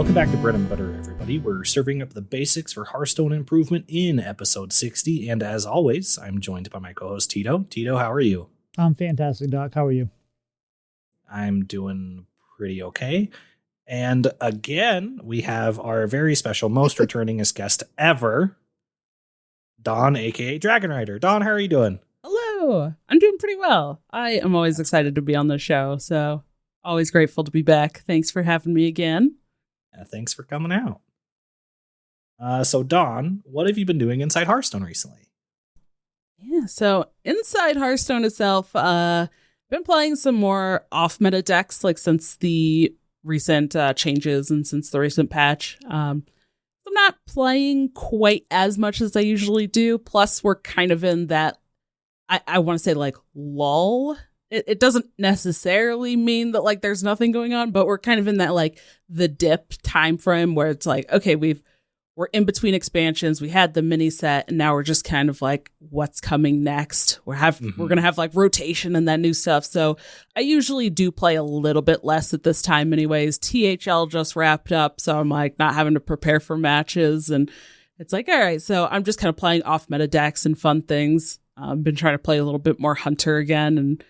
Welcome back to Bread and Butter, everybody. We're serving up the basics for Hearthstone improvement in episode 60, and as always, I'm joined by my co-host Tito. Tito, how are you? I'm fantastic, Doc. How are you? I'm doing pretty okay. And again, we have our very special, most returningest guest ever, Don, aka DragonRider. Don, how are you doing? Hello. I'm doing pretty well. I am always excited to be on the show, so always grateful to be back. Thanks for having me again. Thanks for coming out. So, Don, what have you been doing inside Hearthstone recently? Yeah, so inside Hearthstone itself, been playing some more off-meta decks, like since the recent changes and since the recent patch. I'm not playing quite as much as I usually do. Plus, we're kind of in that, I want to say, like, lull. It doesn't necessarily mean that, like, there's nothing going on, but we're kind of in that, like, the dip time frame where it's like, okay, we're in between expansions. We had the mini set, and now we're just kind of like, what's coming next? We're gonna have like rotation and that new stuff. So I usually do play a little bit less at this time, anyways. THL just wrapped up, so I'm like not having to prepare for matches, and it's like, all right. So I'm just kind of playing off meta decks and fun things. Been trying to play a little bit more Hunter again, and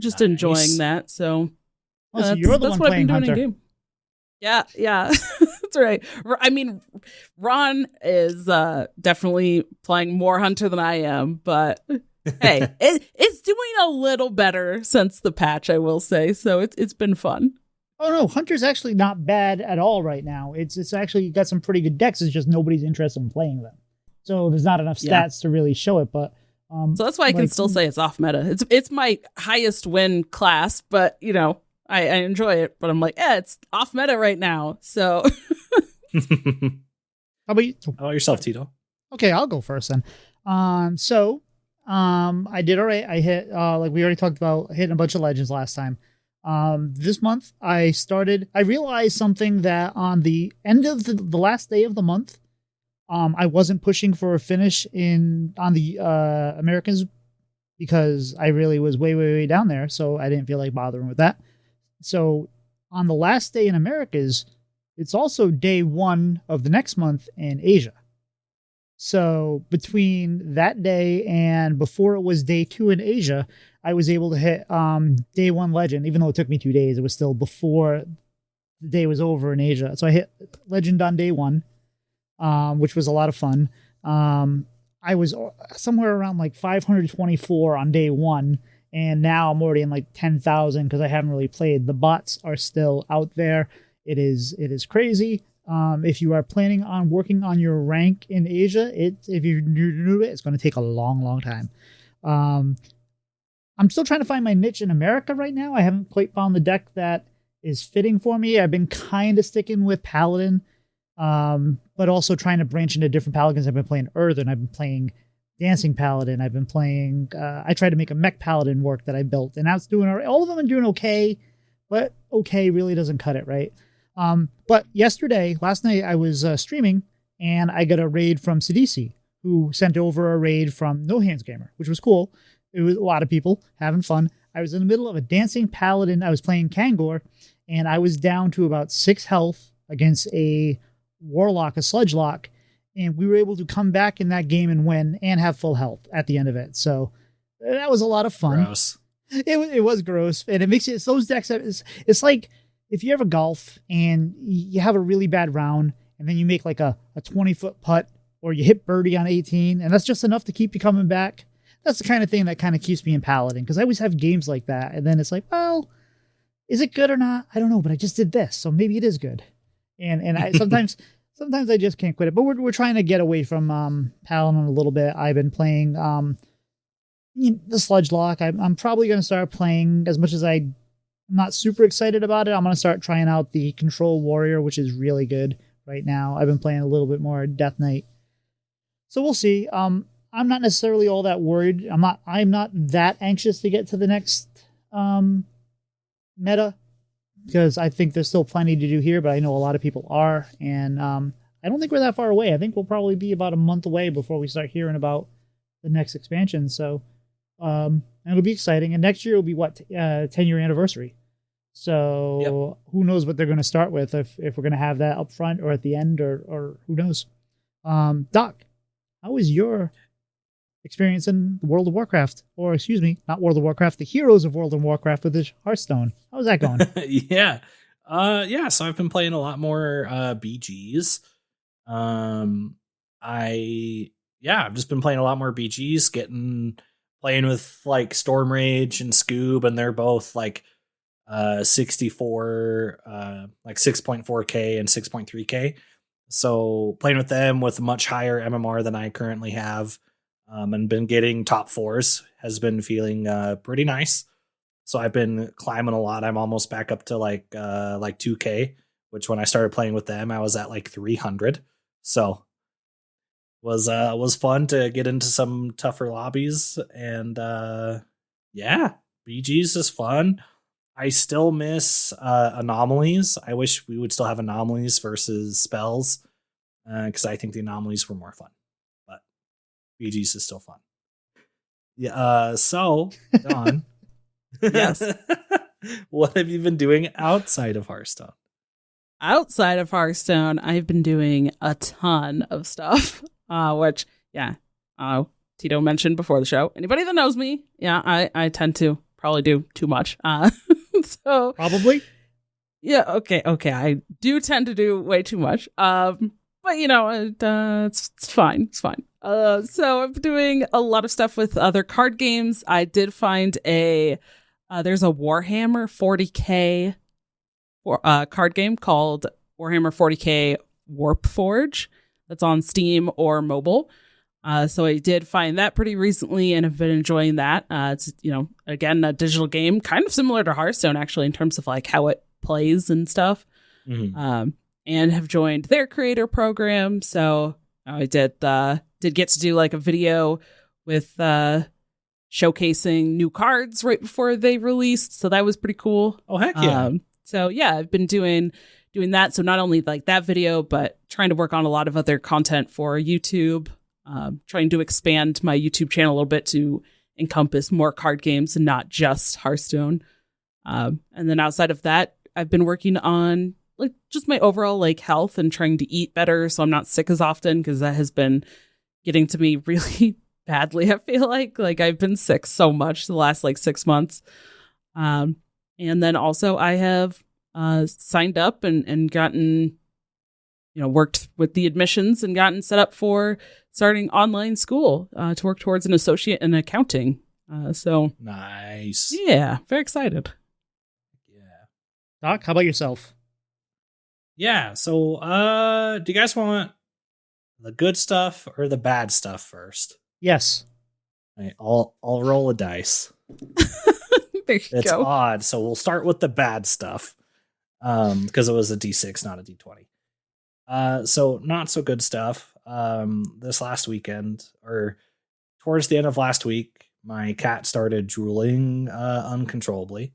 just enjoying that. So so you're the one playing Hunter. In-game. Yeah. That's right. I mean, Ron is definitely playing more Hunter than I am, but hey, it's doing a little better since the patch, I will say. So it's been fun. Oh no, Hunter's actually not bad at all right now. It's actually got some pretty good decks. It's just nobody's interested in playing them. So there's not enough stats to really show it. But so that's why I can still say it's off meta. It's my highest win class, but you know. I enjoy it, but I'm like, it's off meta right now. So, How about yourself, Tito? Okay, I'll go first then. I did all right. I hit, like we already talked about, hitting a bunch of legends last time. This month I realized something that on the end of the last day of the month, I wasn't pushing for a finish on the Americans because I really was way, way, way down there. So I didn't feel like bothering with that. So on the last day in Americas, it's also day 1 of the next month in Asia. So between that day and before it was day 2 in Asia, I was able to hit day 1 legend, even though it took me 2 days. It was still before the day was over in Asia. So I hit legend on day 1, which was a lot of fun. I was somewhere around like 524 on day 1. And now I'm already in like 10,000 because I haven't really played. The bots are still out there. It is crazy. If you are planning on working on your rank in Asia, if you're new to it, it's going to take a long, long time. I'm still trying to find my niche in America right now. I haven't quite found the deck that is fitting for me. I've been kind of sticking with Paladin, but also trying to branch into different Paladins. I've been playing Earthen. I've been playing Dancing Paladin. I've been playing, I tried to make a mech Paladin work that I built, and now it's doing all of them are doing okay, but okay really doesn't cut it, right? But last night I was streaming, and I got a raid from Sidisi, who sent over a raid from No Hands Gamer, which was cool. It was a lot of people having fun. I was in the middle of a Dancing Paladin. I was playing Kangor, and I was down to about 6 health against a Warlock, a Sludge Lock, and we were able to come back in that game and win and have full health at the end of it. So that was a lot of fun. Gross. It was gross. And it makes it, those decks, it's like if you ever golf and you have a really bad round and then you make like a 20-foot putt or you hit birdie on 18 and that's just enough to keep you coming back. That's the kind of thing that kind of keeps me in Paladin because I always have games like that. And then it's like, well, is it good or not? I don't know, but I just did this. So maybe it is good. And I sometimes I just can't quit it, but we're trying to get away from Paladin a little bit. I've been playing the Sludge Lock. I'm probably going to start playing, as much as I'm not super excited about it, I'm going to start trying out the Control Warrior, which is really good right now. I've been playing a little bit more Death Knight. So we'll see. I'm not necessarily all that worried. I'm not that anxious to get to the next meta, because I think there's still plenty to do here, but I know a lot of people are, and I don't think we're that far away. I think we'll probably be about a month away before we start hearing about the next expansion, so it'll be exciting. And next year will be 10-year anniversary. So who knows what they're going to start with, if we're going to have that up front or at the end, or who knows. Doc, how was your experience in World of Warcraft? Or excuse me, not World of Warcraft, the Heroes of World of Warcraft with this Hearthstone. How's that going? Yeah. So I've been playing a lot more BGs. I've just been playing a lot more BGs, playing with like Storm Rage and Scoob, and they're both like 64, like 6.4K and 6.3K. So playing with them with a much higher MMR than I currently have, and been getting top fours has been feeling pretty nice. So I've been climbing a lot. I'm almost back up to like 2K, which when I started playing with them, I was at like 300. So was fun to get into some tougher lobbies, and BG's is fun. I still miss anomalies. I wish we would still have anomalies versus spells, because I think the anomalies were more fun. But BG's is still fun. Yeah. So Don, Yes. what have you been doing outside of Hearthstone? Outside of Hearthstone, I've been doing a ton of stuff, which, Tito mentioned before the show. Anybody that knows me, I tend to probably do too much. So Probably. Yeah, okay. I do tend to do way too much. But it's fine. It's fine. So I'm doing a lot of stuff with other card games. I did find there's a Warhammer 40K card game called Warhammer 40K Warp Forge that's on Steam or mobile. So I did find that pretty recently and have been enjoying that. It's, again, a digital game, kind of similar to Hearthstone, actually, in terms of like how it plays and stuff. Mm-hmm. And have joined their creator program. So I did get to do like a video with showcasing new cards right before they released. So that was pretty cool. Oh, heck yeah. So yeah, I've been doing that. So not only like that video, but trying to work on a lot of other content for YouTube. Trying to expand my YouTube channel a little bit to encompass more card games and not just Hearthstone. And then outside of that, I've been working on like just my overall like health and trying to eat better so I'm not sick as often, because that has been getting to me really badly. I feel like I've been sick so much the last like 6 months. And then also I have signed up and gotten, worked with the admissions and gotten set up for starting online school to work towards an associate in accounting. So nice. Yeah, very excited. Yeah. Doc, how about yourself? Yeah. So, do you guys want the good stuff or the bad stuff first? Yes. Right, I'll roll a dice. There you it's go. Odd. So we'll start with the bad stuff. Because it was a D6, not a D20. So not so good stuff. This last weekend, or towards the end of last week, my cat started drooling uncontrollably.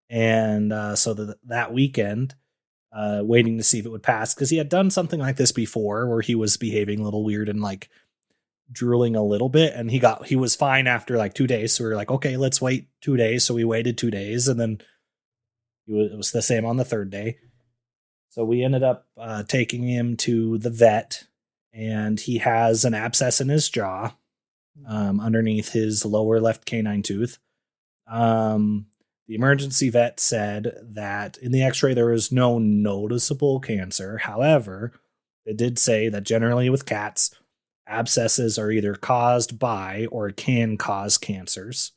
And so that weekend, waiting to see if it would pass, because he had done something like this before where he was behaving a little weird and like drooling a little bit, and he was fine after like 2 days. So we were like, okay, let's wait 2 days. So we waited 2 days, and then it was the same on the third day. So we ended up taking him to the vet, and he has an abscess in his jaw underneath his lower left canine tooth. The emergency vet said that in the x-ray there was no noticeable cancer. However, it did say that generally with cats, abscesses are either caused by or can cause cancers.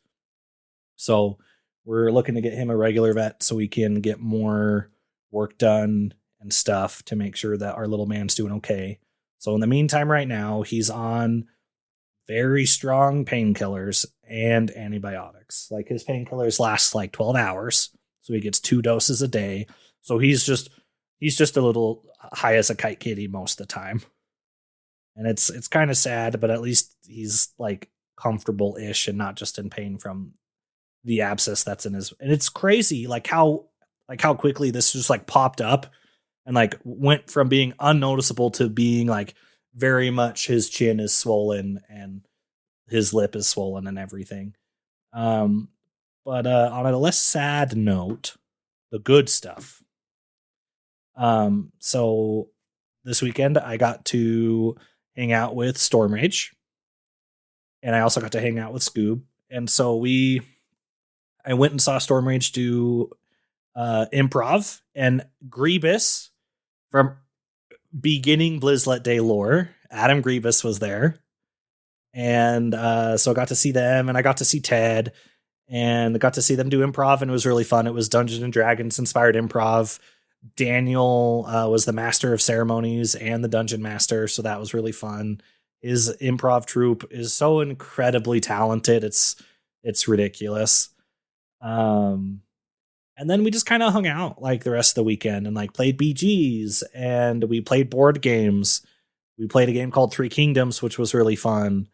So we're looking to get him a regular vet so we can get more work done and stuff to make sure that our little man's doing okay. So in the meantime, right now, he's on very strong painkillers and antibiotics. Like his painkillers last like 12 hours. So he gets 2 doses a day. So he's just a little high as a kite kitty most of the time. And it's kind of sad, but at least he's like comfortable-ish and not just in pain from the abscess that's in his. And it's crazy like how quickly this just like popped up and like went from being unnoticeable to being like very much his chin is swollen and his lip is swollen and everything. But on a less sad note, the good stuff. So this weekend I got to hang out with Storm Rage, and I also got to hang out with Scoob. And so I went and saw Storm Rage do improv, and Grievous from beginning Blizzlet Day lore, Adam Grievous was there. And so I got to see them, and I got to see Ted, and I got to see them do improv, and it was really fun. It was Dungeons and Dragons inspired improv. Daniel was the master of ceremonies and the dungeon master, so that was really fun. His improv troupe is so incredibly talented. It's ridiculous. And then we just kind of hung out like the rest of the weekend and like played BGs, and we played board games. We played a game called Three Kingdoms, which was really fun.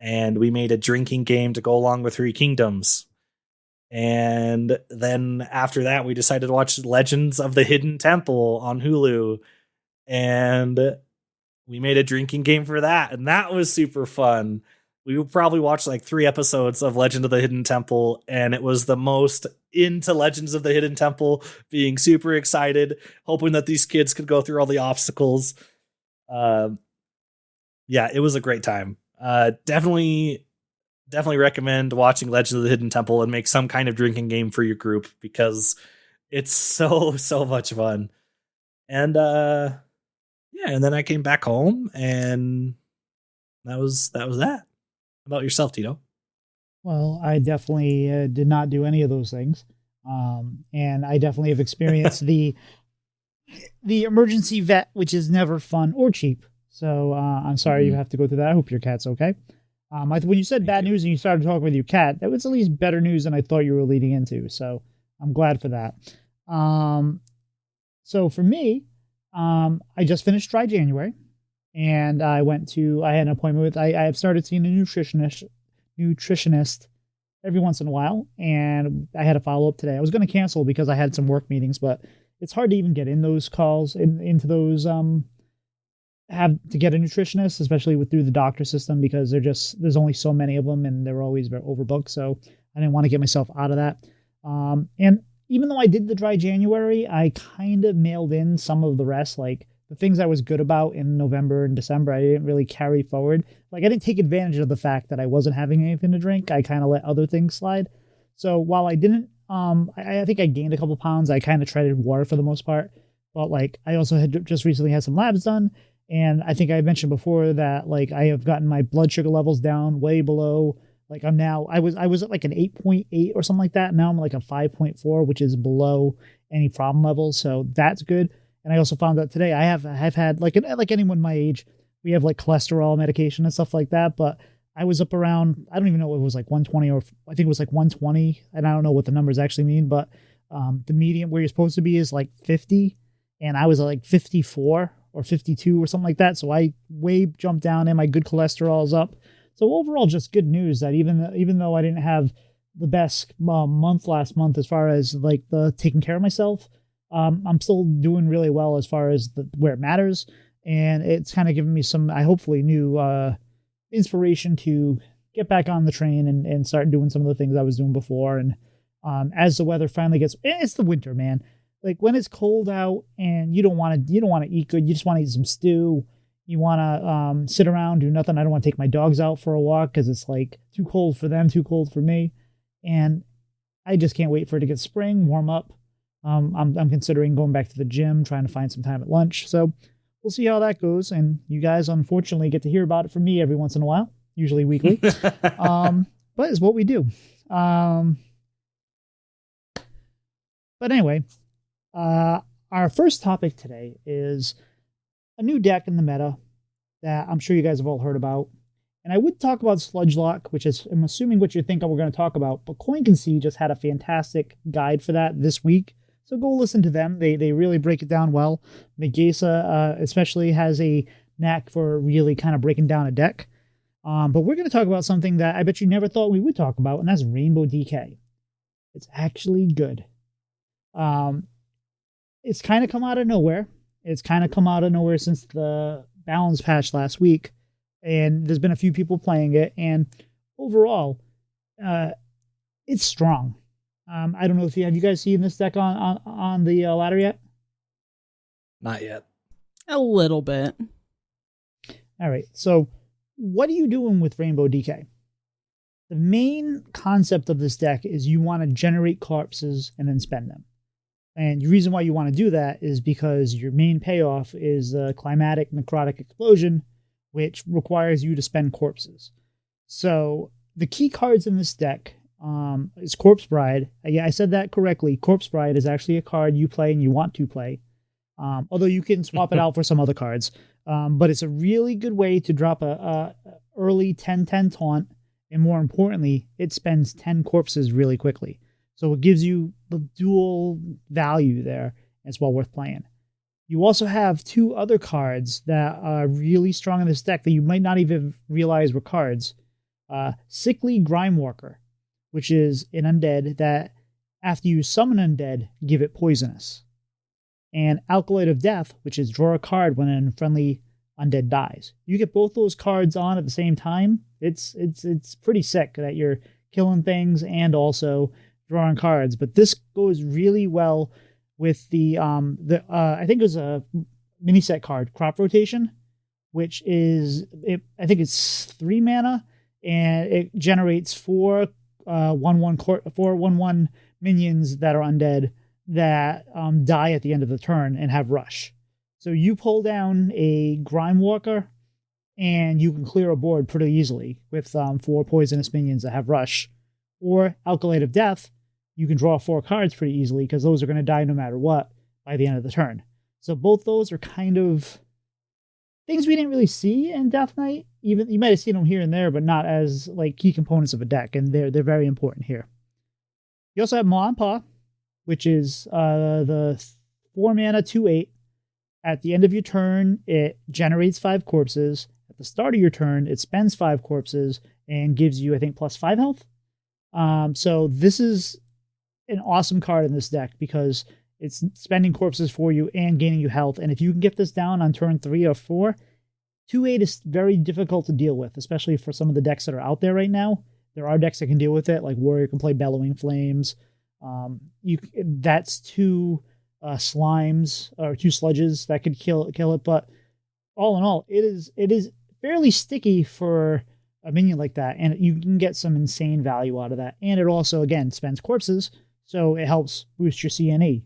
And we made a drinking game to go along with Three Kingdoms. And then after that, we decided to watch Legends of the Hidden Temple on Hulu. And we made a drinking game for that. And that was super fun. We would probably watch like 3 episodes of Legend of the Hidden Temple. And it was the most into Legends of the Hidden Temple, being super excited, hoping that these kids could go through all the obstacles. Yeah, it was a great time. Definitely recommend watching Legend of the Hidden Temple and make some kind of drinking game for your group, because it's so much fun. And yeah, and then I came back home, and that was that. How about yourself, Tito? Well, I definitely did not do any of those things. And I definitely have experienced the emergency vet, which is never fun or cheap. So I'm sorry you have to go through that. I hope your cat's okay. When you said bad news and you started talking with your cat, that was at least better news than I thought you were leading into. So I'm glad for that. So for me, I just finished Dry January, and I had an appointment with, I have started seeing a nutritionist every once in a while, and I had a follow-up today. I was going to cancel because I had some work meetings, but it's hard to even get in those calls, into those, have to get a nutritionist, especially through the doctor system, because there's only so many of them, and they're always very overbooked. So I didn't want to get myself out of that. And even though I did the Dry January, I kind of mailed in some of the rest, like the things I was good about in November and December. I didn't really carry forward. Like, I didn't take advantage of the fact that I wasn't having anything to drink. I kind of let other things slide. So while I didn't, I think I gained a couple pounds. I kind of treaded water for the most part, but like I also had just recently had some labs done. And I think I mentioned before that, like, I have gotten my blood sugar levels down way below. Like, I was at like an 8.8 or something like that. Now I'm like a 5.4, which is below any problem levels. So that's good. And I also found out today I've had, like anyone my age, we have like cholesterol medication and stuff like that. But I was up around, I don't even know if it was like 120, or I think it was like 120. And I don't know what the numbers actually mean, but the median where you're supposed to be is like 50. And I was at like 54 or 52 or something like that. So I way jumped down, and my good cholesterol is up. So overall, just good news that even though I didn't have the best month last month as far as like the taking care of myself, I'm still doing really well as far as where it matters. And it's kind of given me some, hopefully new inspiration to get back on the train and start doing some of the things I was doing before. And as the weather finally gets, it's the winter, man. Like, when it's cold out and you don't want to eat good, you just want to eat some stew. You want to sit around, do nothing. I don't want to take my dogs out for a walk because it's like too cold for them, too cold for me. And I just can't wait for it to get spring, warm up. I'm considering going back to the gym, trying to find some time at lunch. So we'll see how that goes. And you guys, unfortunately, get to hear about it from me every once in a while, usually weekly. But it's what we do. But anyway, our first topic today is a new deck in the meta that I'm sure you guys have all heard about. And I would talk about Sludge Lock, which is, I'm assuming, what you think we're going to talk about. But Coin Can See just had a fantastic guide for that this week. So go listen to them. They really break it down well. Megasa especially has a knack for really kind of breaking down a deck. But we're going to talk about something that I bet you never thought we would talk about, and that's Rainbow DK. It's actually good. It's kind of come out of nowhere. It's kind of come out of nowhere since the balance patch last week. And there's been a few people playing it. And overall, it's strong. I don't know if you guys seen this deck on the ladder yet? Not yet. A little bit. All right. So what are you doing with Rainbow DK? The main concept of this deck is you want to generate corpses and then spend them. And the reason why you want to do that is because your main payoff is the climatic necrotic explosion, which requires you to spend corpses. So the key cards in this deck is Corpse Bride. Yeah, I said that correctly. Corpse Bride is actually a card you play and you want to play. Although you can swap it out for some other cards. But it's a really good way to drop a early 10-10 taunt. And more importantly, it spends 10 corpses really quickly. So it gives you the dual value there. It's well worth playing. You also have two other cards that are really strong in this deck that you might not even realize were cards. Sickly Grimewalker, which is an undead that after you summon undead, give it poisonous. And Alkaloid of Death, which is draw a card when a friendly undead dies. You get both those cards on at the same time. It's pretty sick that you're killing things and also drawing cards. But this goes really well with the I think it was a mini set card, Crop Rotation, which is I think it's 3 mana and it generates 4 1/1 minions that are undead that die at the end of the turn and have rush. So you pull down a Grimewalker and you can clear a board pretty easily with 4 poisonous minions that have rush. Or Alkaloid of Death, you can draw 4 cards pretty easily because those are going to die no matter what by the end of the turn. So both those are kind of things we didn't really see in Death Knight. Even you might have seen them here and there, but not as like key components of a deck, and they're very important here. You also have Maw and Paw, which is the 4 mana 2/8. At the end of your turn, it generates 5 corpses. At the start of your turn, it spends 5 corpses and gives you, I think, +5 health. So this is an awesome card in this deck because it's spending corpses for you and gaining you health. And if you can get this down on turn 3 or 4, 2/8 is very difficult to deal with, especially for some of the decks that are out there right now. There are decks that can deal with it, like Warrior can play Bellowing Flames. That's 2 slimes or 2 sludges that could kill it. But all in all, it is fairly sticky for a minion like that, and you can get some insane value out of that. And it also, again, spends corpses, so it helps boost your CNE.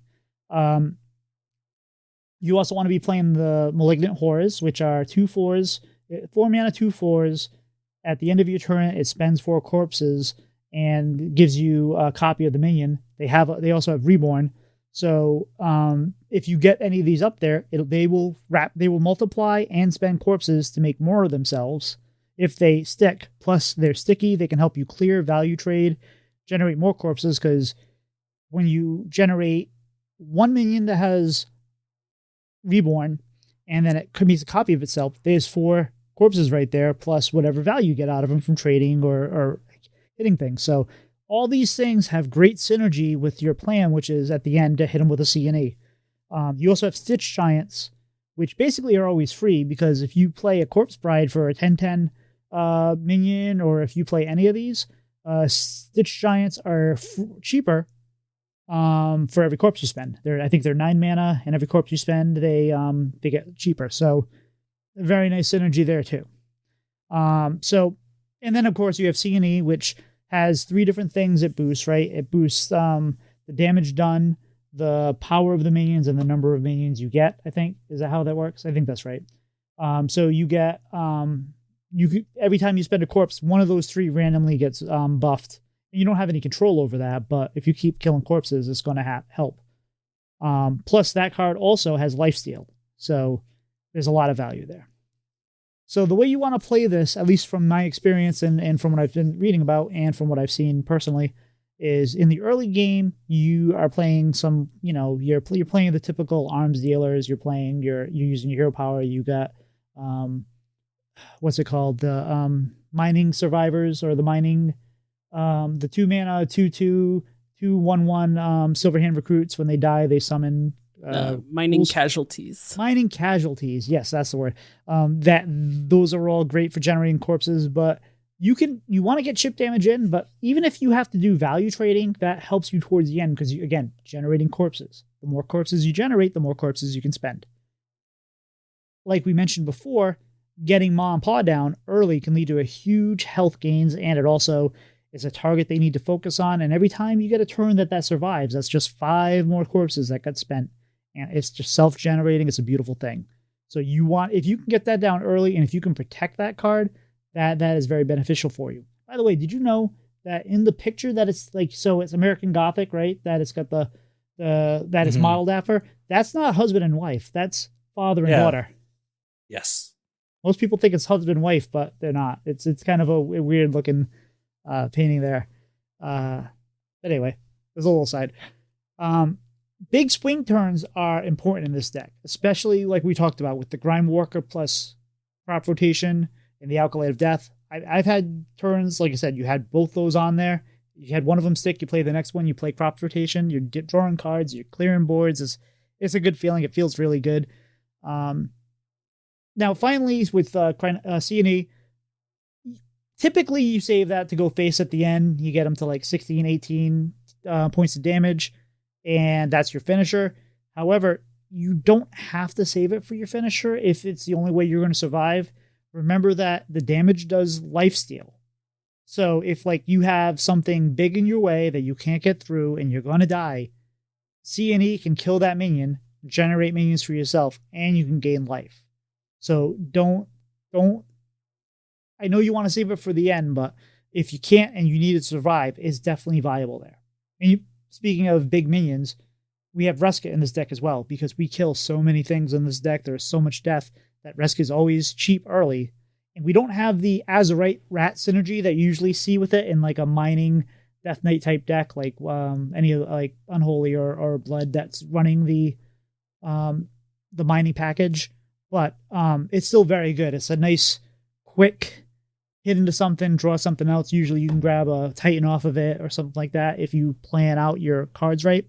You also want to be playing the Malignant Horrors, which are 2/4s, 4 mana 2/4s. At the end of your turn, it spends 4 corpses and gives you a copy of the minion. They also have Reborn. So if you get any of these up there, they will multiply and spend corpses to make more of themselves. If they stick, plus they're sticky, they can help you clear, value trade, generate more corpses, because when you generate 1 minion that has Reborn, and then it creates a copy of itself, there's 4 corpses right there, plus whatever value you get out of them from trading or hitting things. So all these things have great synergy with your plan, which is at the end to hit them with a CNE. You also have Stitch Giants, which basically are always free, because if you play a Corpse Bride for a 10/10 minion, or if you play any of these, Stitch Giants are cheaper for every corpse you spend. I think they're 9 mana, and every corpse you spend, they get cheaper. So very nice synergy there too. And then of course you have CNE, which has 3 different things it boosts, right? It boosts the damage done, the power of the minions, and the number of minions you get, I think. Is that how that works? I think that's right. So you get, every time you spend a corpse, one of those 3 randomly gets buffed. You don't have any control over that, but if you keep killing corpses, it's going to help. Plus that card also has lifesteal. So there's a lot of value there. So the way you want to play this, at least from my experience and from what I've been reading about and from what I've seen personally, is in the early game, you are playing some, you're playing the typical arms dealers. You're using your hero power. You got, what's it called? The mining survivors, or the mining, the 2 mana, 2/2, 2/1/1 Silverhand recruits. When they die, they summon mining casualties. Mining casualties. Yes, that's the word. Those are all great for generating corpses, but you want to get chip damage in, but even if you have to do value trading, that helps you towards the end because you, again, generating corpses. The more corpses you generate, the more corpses you can spend. Like we mentioned before, getting Ma and Pa down early can lead to a huge health gains, and it also is a target they need to focus on. And every time you get a turn that survives, that's just 5 more corpses that got spent. And it's just self-generating. It's a beautiful thing. So if you can get that down early, and if you can protect that card, that is very beneficial for you. By the way, did you know that in the picture that it's like, so it's American Gothic, right? That it's got that it's modeled after. That's not husband and wife. That's father and daughter. Yes. Most people think it's husband and wife, but they're not. It's kind of a weird looking painting there. But anyway, there's a little side. Big swing turns are important in this deck, especially like we talked about with the Grime Walker plus crop rotation and the Alkali of Death. I've had turns, like I said, you had both those on there. You had one of them stick, you play the next one, you play crop rotation, you're drawing cards, you're clearing boards. It's a good feeling. It feels really good. Now, finally, with C&E, typically you save that to go face at the end. You get them to like 16, 18 points of damage, and that's your finisher. However, you don't have to save it for your finisher if it's the only way you're going to survive. Remember that the damage does lifesteal. So if like you have something big in your way that you can't get through and you're going to die, C&E can kill that minion, generate minions for yourself, and you can gain life. So don't, I know you want to save it for the end, but if you can't and you need to survive, it's definitely viable there. And speaking of big minions, we have Reska in this deck as well, because we kill so many things in this deck. There's so much death that Reska is always cheap early. And we don't have the Azurite Rat synergy that you usually see with it in like a mining Death Knight type deck, like any like Unholy or Blood that's running the mining package. But it's still very good. It's a nice, quick hit into something, draw something else. Usually you can grab a Titan off of it or something like that if you plan out your cards right.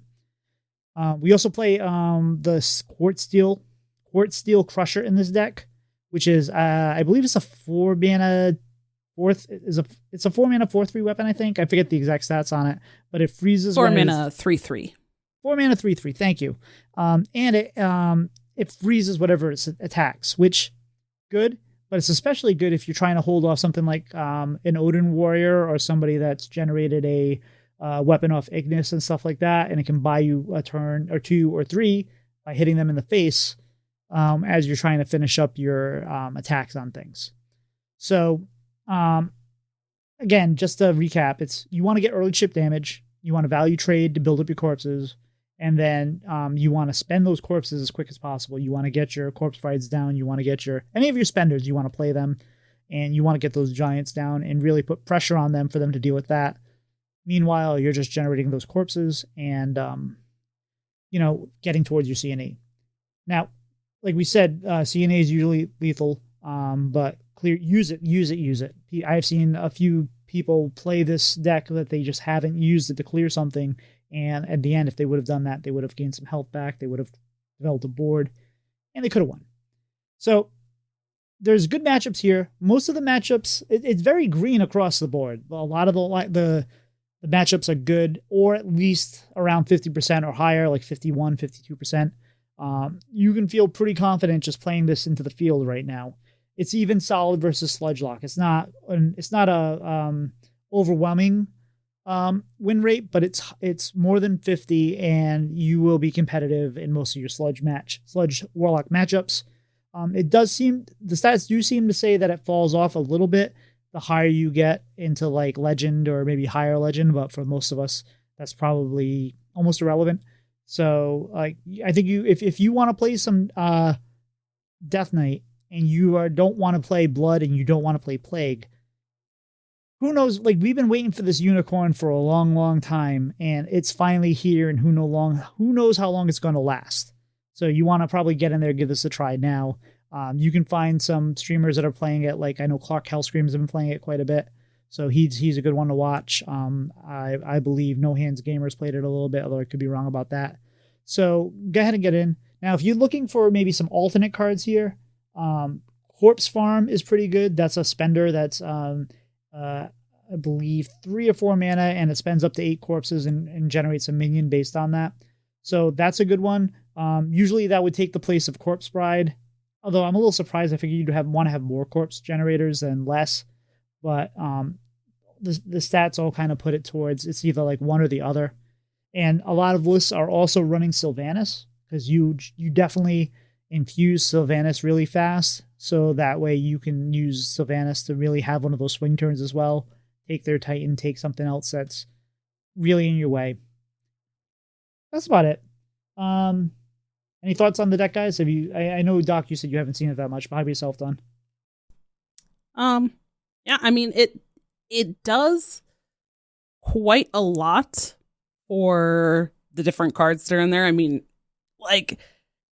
We also play the Quartz Steel Crusher in this deck, which is I believe it's a 4-mana 4/3 weapon, I think. I forget the exact stats on it, but it freezes 4-mana 3/3. 4-mana 3/3, thank you. And it freezes whatever it attacks, which good, but it's especially good if you're trying to hold off something like an Odin Warrior or somebody that's generated a weapon off Ignis and stuff like that, and it can buy you a turn or 2 or 3 by hitting them in the face as you're trying to finish up your attacks on things. So, again, just to recap, you want to get early chip damage, you want to value trade to build up your corpses, and then you want to spend those corpses as quick as possible. You want to get your corpse fights down, you want to get any of your spenders, you want to play them, and you want to get those giants down and really put pressure on them for them to deal with that. Meanwhile, you're just generating those corpses and, getting towards your C&E. Now, like we said, C&E is usually lethal, but use it. I have seen a few people play this deck that they just haven't used it to clear something, and at the end, if they would have done that, they would have gained some health back, they would have developed a board, and they could have won. So there's good matchups here. Most of the matchups, it's very green across the board. A lot of the matchups are good, or at least around 50% or higher, like 51, 52%. You can feel pretty confident just playing this into the field right now. It's even solid versus Sludge Lock. It's not a overwhelming win rate, but it's more than 50, and you will be competitive in most of your Sludge Warlock matchups. The stats do seem to say that it falls off a little bit the higher you get into like Legend or maybe higher Legend, but for most of us, that's probably almost irrelevant. So like, I think if you want to play some Death Knight and you don't want to play Blood and you don't want to play Plague, who knows? Like, we've been waiting for this unicorn for a long, long time, and it's finally here, and who knows how long it's going to last. So you want to probably get in there, give this a try now. You can find some streamers that are playing it. Like, I know Clark Hellscreams have been playing it quite a bit, so he's a good one to watch. I believe No Hands Gamers played it a little bit, although I could be wrong about that. So go ahead and get in. Now, if you're looking for maybe some alternate cards here, Corpse Farm is pretty good. That's a spender that's I believe 3 or 4 mana, and it spends up to 8 corpses and generates a minion based on that. So that's a good one. Usually that would take the place of Corpse Bride, although I'm a little surprised. I figured you'd want to have more corpse generators than less, but the stats all kind of put it towards it's either like one or the other. And a lot of lists are also running Sylvanas, because you definitely infuse Sylvanas really fast, so that way you can use Sylvanas to really have one of those swing turns as well. Take their Titan, take something else that's really in your way. That's about it. Any thoughts on the deck, guys? Have you? I know, Doc, you said you haven't seen it that much, but how have yourself done? Yeah, I mean it does quite a lot for the different cards that are in there. I mean, like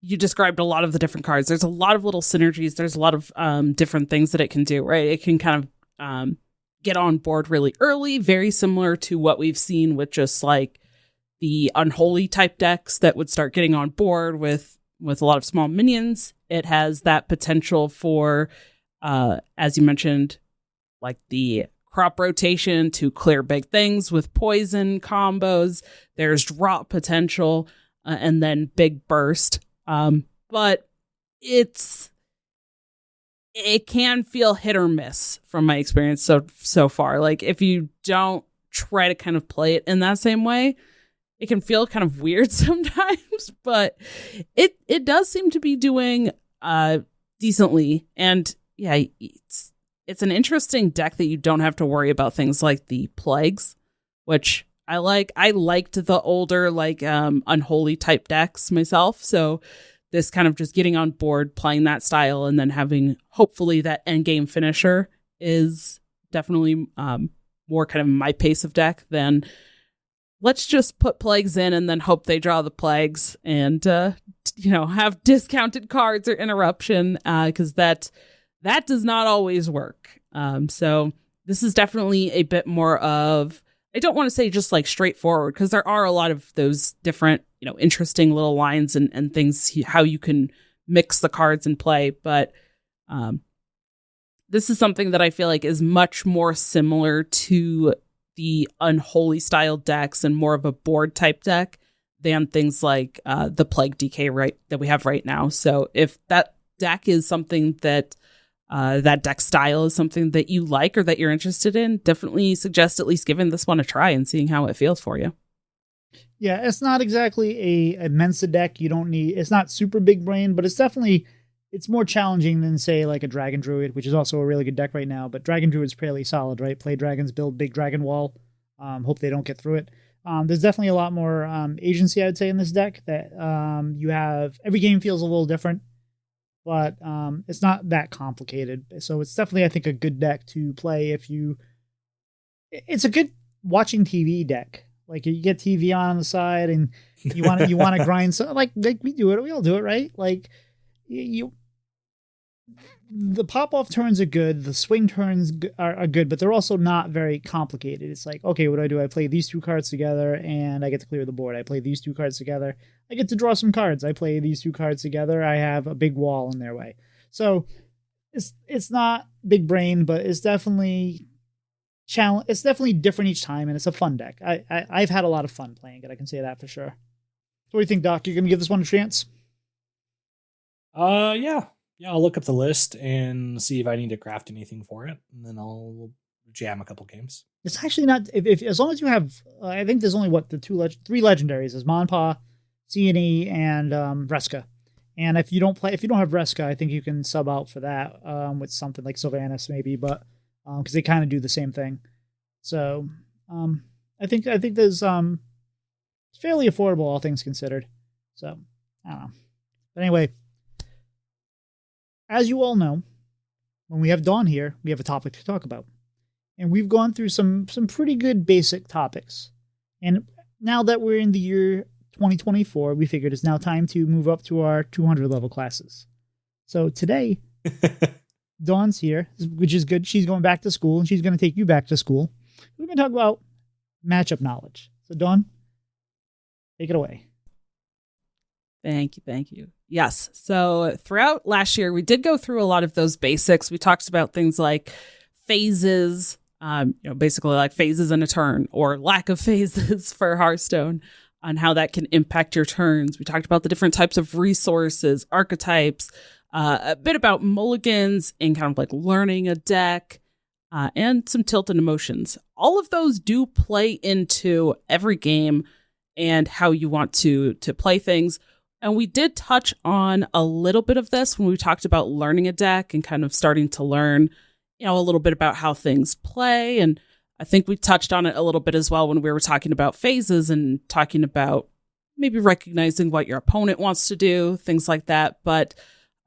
you described a lot of the different cards. There's a lot of little synergies. There's a lot of different things that it can do, right? It can kind of get on board really early, very similar to what we've seen with just like the unholy type decks that would start getting on board with a lot of small minions. It has that potential for, as you mentioned, like the crop rotation to clear big things with poison combos. There's drop potential, and then big burst. But it can feel hit or miss from my experience so far. Like if you don't try to kind of play it in that same way, it can feel kind of weird sometimes, but it does seem to be doing decently. And yeah, it's an interesting deck that you don't have to worry about things like the plagues, which I like. I liked the older like unholy type decks myself, so this kind of just getting on board, playing that style, and then having hopefully that end game finisher is definitely more kind of my pace of deck than let's just put plagues in and then hope they draw the plagues and have discounted cards or interruption, because that does not always work. So this is definitely a bit more of, I don't want to say just like straightforward, because there are a lot of those different, interesting little lines and things, how you can mix the cards and play. But this is something that I feel like is much more similar to the unholy style decks and more of a board type deck than things like the Plague DK that we have right now. So if that deck is something that that deck style is something that you like or that you're interested in, definitely suggest at least giving this one a try and seeing how it feels for you. Yeah, it's not exactly a Mensa deck. It's not super big brain, but it's more challenging than, say, like a Dragon Druid, which is also a really good deck right now. But Dragon Druid's fairly solid, right? Play dragons, build big dragon wall. Hope they don't get through it. There's definitely a lot more agency, I would say, in this deck. That you have every game feels a little different, but it's not that complicated. So it's definitely, I think, a good deck to play if you. It's a good watching TV deck. Like you get TV on the side and you want to grind. So like we do it, we all do it, right? Like the pop-off turns are good, the swing turns are good, but they're also not very complicated. It's like, okay, what do? I play these 2 cards together and I get to clear the board. I play these 2 cards together, I get to draw some cards. I play these 2 cards together, I have a big wall in their way. So it's not big brain, but it's definitely it's definitely different each time, and it's a fun deck. I've had a lot of fun playing it, I can say that for sure. So what do you think, Doc? You're gonna give this one a chance? Yeah, I'll look up the list and see if I need to craft anything for it, and then I'll jam a couple games. It's actually not, if as long as you have, I think there's only 3 legendaries. There's Monpa, CNE, and Vreska. And if you don't have Vreska, I think you can sub out for that with something like Sylvanas maybe, but because they kind of do the same thing. So I think there's it's fairly affordable, all things considered. So I don't know. But anyway, as you all know, when we have Dawn here, we have a topic to talk about. And we've gone through some pretty good basic topics. And now that we're in the year 2024, we figured it's now time to move up to our 200 level classes. So today, Dawn's here, which is good. She's going back to school, and she's going to take you back to school. We're going to talk about matchup knowledge. So Dawn, take it away. Thank you. Yes. So throughout last year, we did go through a lot of those basics. We talked about things like phases, Basically like phases in a turn or lack of phases for Hearthstone, on how that can impact your turns. We talked about the different types of resources, archetypes, a bit about mulligans and kind of like learning a deck, and some tilt and emotions. All of those do play into every game and how you want to play things. And we did touch on a little bit of this when we talked about learning a deck and kind of starting to learn, a little bit about how things play. And I think we touched on it a little bit as well when we were talking about phases and talking about maybe recognizing what your opponent wants to do, things like that. But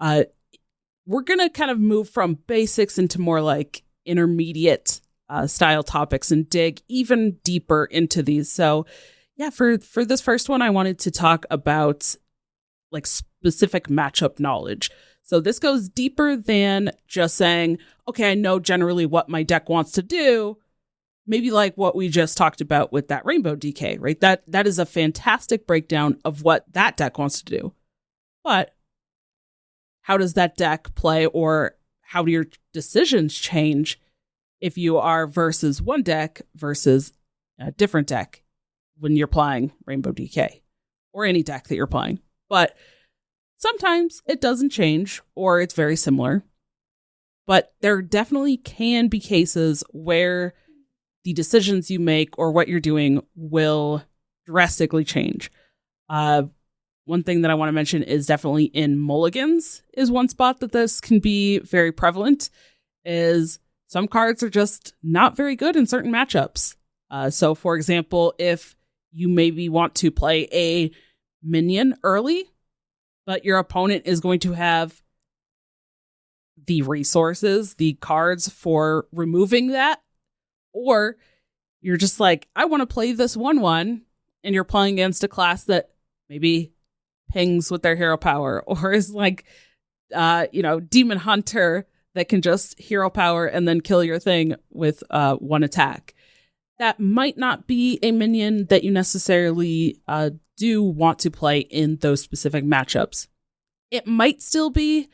we're going to kind of move from basics into more like intermediate style topics and dig even deeper into these. So yeah, for this first one, I wanted to talk about like specific matchup knowledge. So this goes deeper than just saying, okay, I know generally what my deck wants to do. Maybe like what we just talked about with that Rainbow DK, right? That is a fantastic breakdown of what that deck wants to do. But how does that deck play, or how do your decisions change if you are versus one deck versus a different deck when you're playing Rainbow DK or any deck that you're playing? But sometimes it doesn't change or it's very similar. But there definitely can be cases where the decisions you make or what you're doing will drastically change. One thing that I want to mention is definitely in mulligans is one spot that this can be very prevalent, is some cards are just not very good in certain matchups. So for example, if you maybe want to play a minion early, but your opponent is going to have the resources, the cards for removing that, or you're just like, I want to play this 1/1, and you're playing against a class that maybe pings with their hero power, or is like, Demon Hunter that can just hero power and then kill your thing with one attack. That might not be a minion that you necessarily do want to play in those specific matchups. It might still be,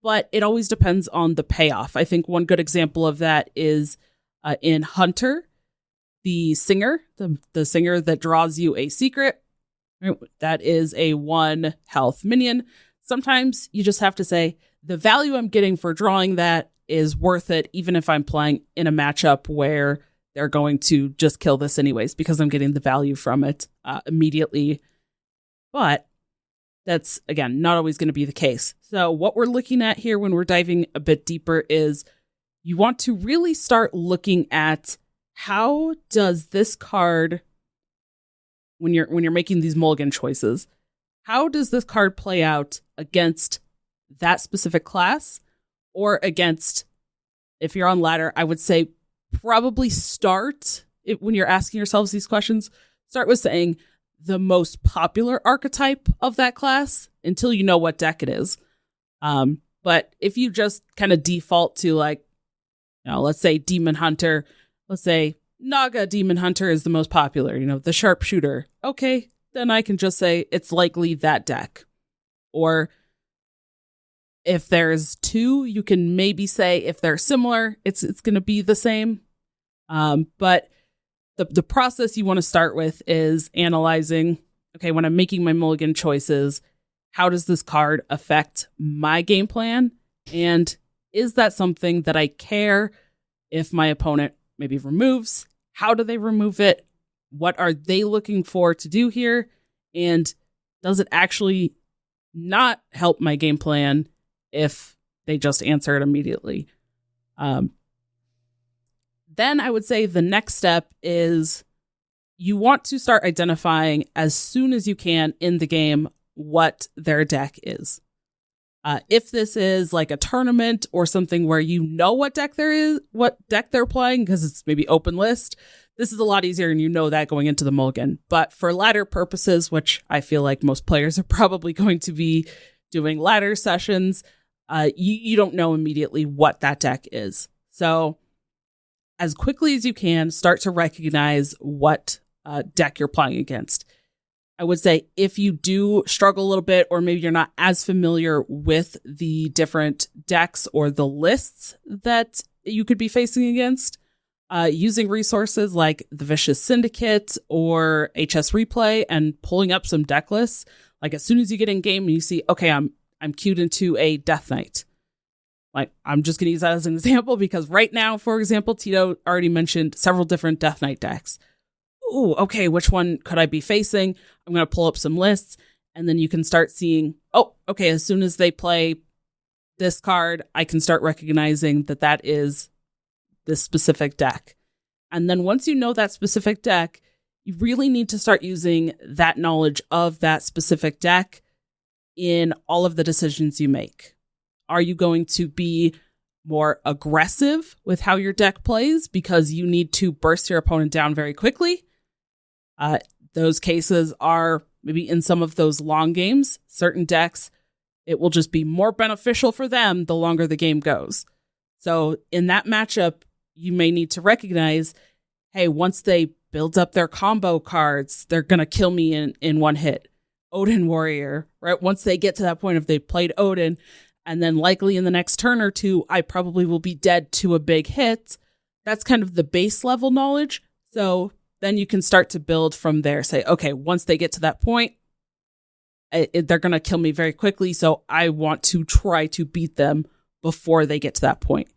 but it always depends on the payoff. I think one good example of that is in Hunter, the singer, the singer that draws you a secret. Right? That is a 1 health minion. Sometimes you just have to say, the value I'm getting for drawing that is worth it, even if I'm playing in a matchup where they're going to just kill this anyways, because I'm getting the value from it immediately. But that's, again, not always going to be the case. So what we're looking at here when we're diving a bit deeper is you want to really start looking at how does this card, when you're making these mulligan choices, how does this card play out against that specific class, or against, if you're on ladder, I would say probably start it, when you're asking yourselves these questions, start with saying the most popular archetype of that class until you know what deck it is. But if you just kind of default to like, let's say Demon Hunter, let's say Naga Demon Hunter is the most popular, the sharpshooter. Okay, then I can just say it's likely that deck. Or if there's two, you can maybe say if they're similar, it's going to be the same. But the process you want to start with is analyzing, okay, when I'm making my mulligan choices, how does this card affect my game plan? And is that something that I care if my opponent maybe removes? How do they remove it? What are they looking for to do here? And does it actually not help my game plan if they just answer it immediately? Then I would say the next step is you want to start identifying as soon as you can in the game what their deck is. If this is like a tournament or something where you know what deck they're playing because it's maybe open list, this is a lot easier and you know that going into the mulligan. But for ladder purposes, which I feel like most players are probably going to be doing ladder sessions, you don't know immediately what that deck is. So as quickly as you can, start to recognize what deck you're playing against. I would say if you do struggle a little bit, or maybe you're not as familiar with the different decks or the lists that you could be facing against, using resources like the Vicious Syndicate or HS Replay and pulling up some deck lists. Like as soon as you get in game and you see, okay, I'm queued into a Death Knight. Like I'm just going to use that as an example because right now, for example, Tito already mentioned several different Death Knight decks. Ooh, okay, which one could I be facing? I'm going to pull up some lists and then you can start seeing, oh, okay, as soon as they play this card, I can start recognizing that that is this specific deck. And then once you know that specific deck, you really need to start using that knowledge of that specific deck in all of the decisions you make. Are you going to be more aggressive with how your deck plays because you need to burst your opponent down very quickly? Those cases are maybe in some of those long games, certain decks, it will just be more beneficial for them the longer the game goes. So in that matchup, you may need to recognize, hey, once they build up their combo cards, they're going to kill me in one hit. Odin Warrior, right? Once they get to that point, if they played Odin, and then likely in the next turn or two, I probably will be dead to a big hit. That's kind of the base level knowledge. So then you can start to build from there. Say, okay, once they get to that point, they're going to kill me very quickly. So I want to try to beat them before they get to that point.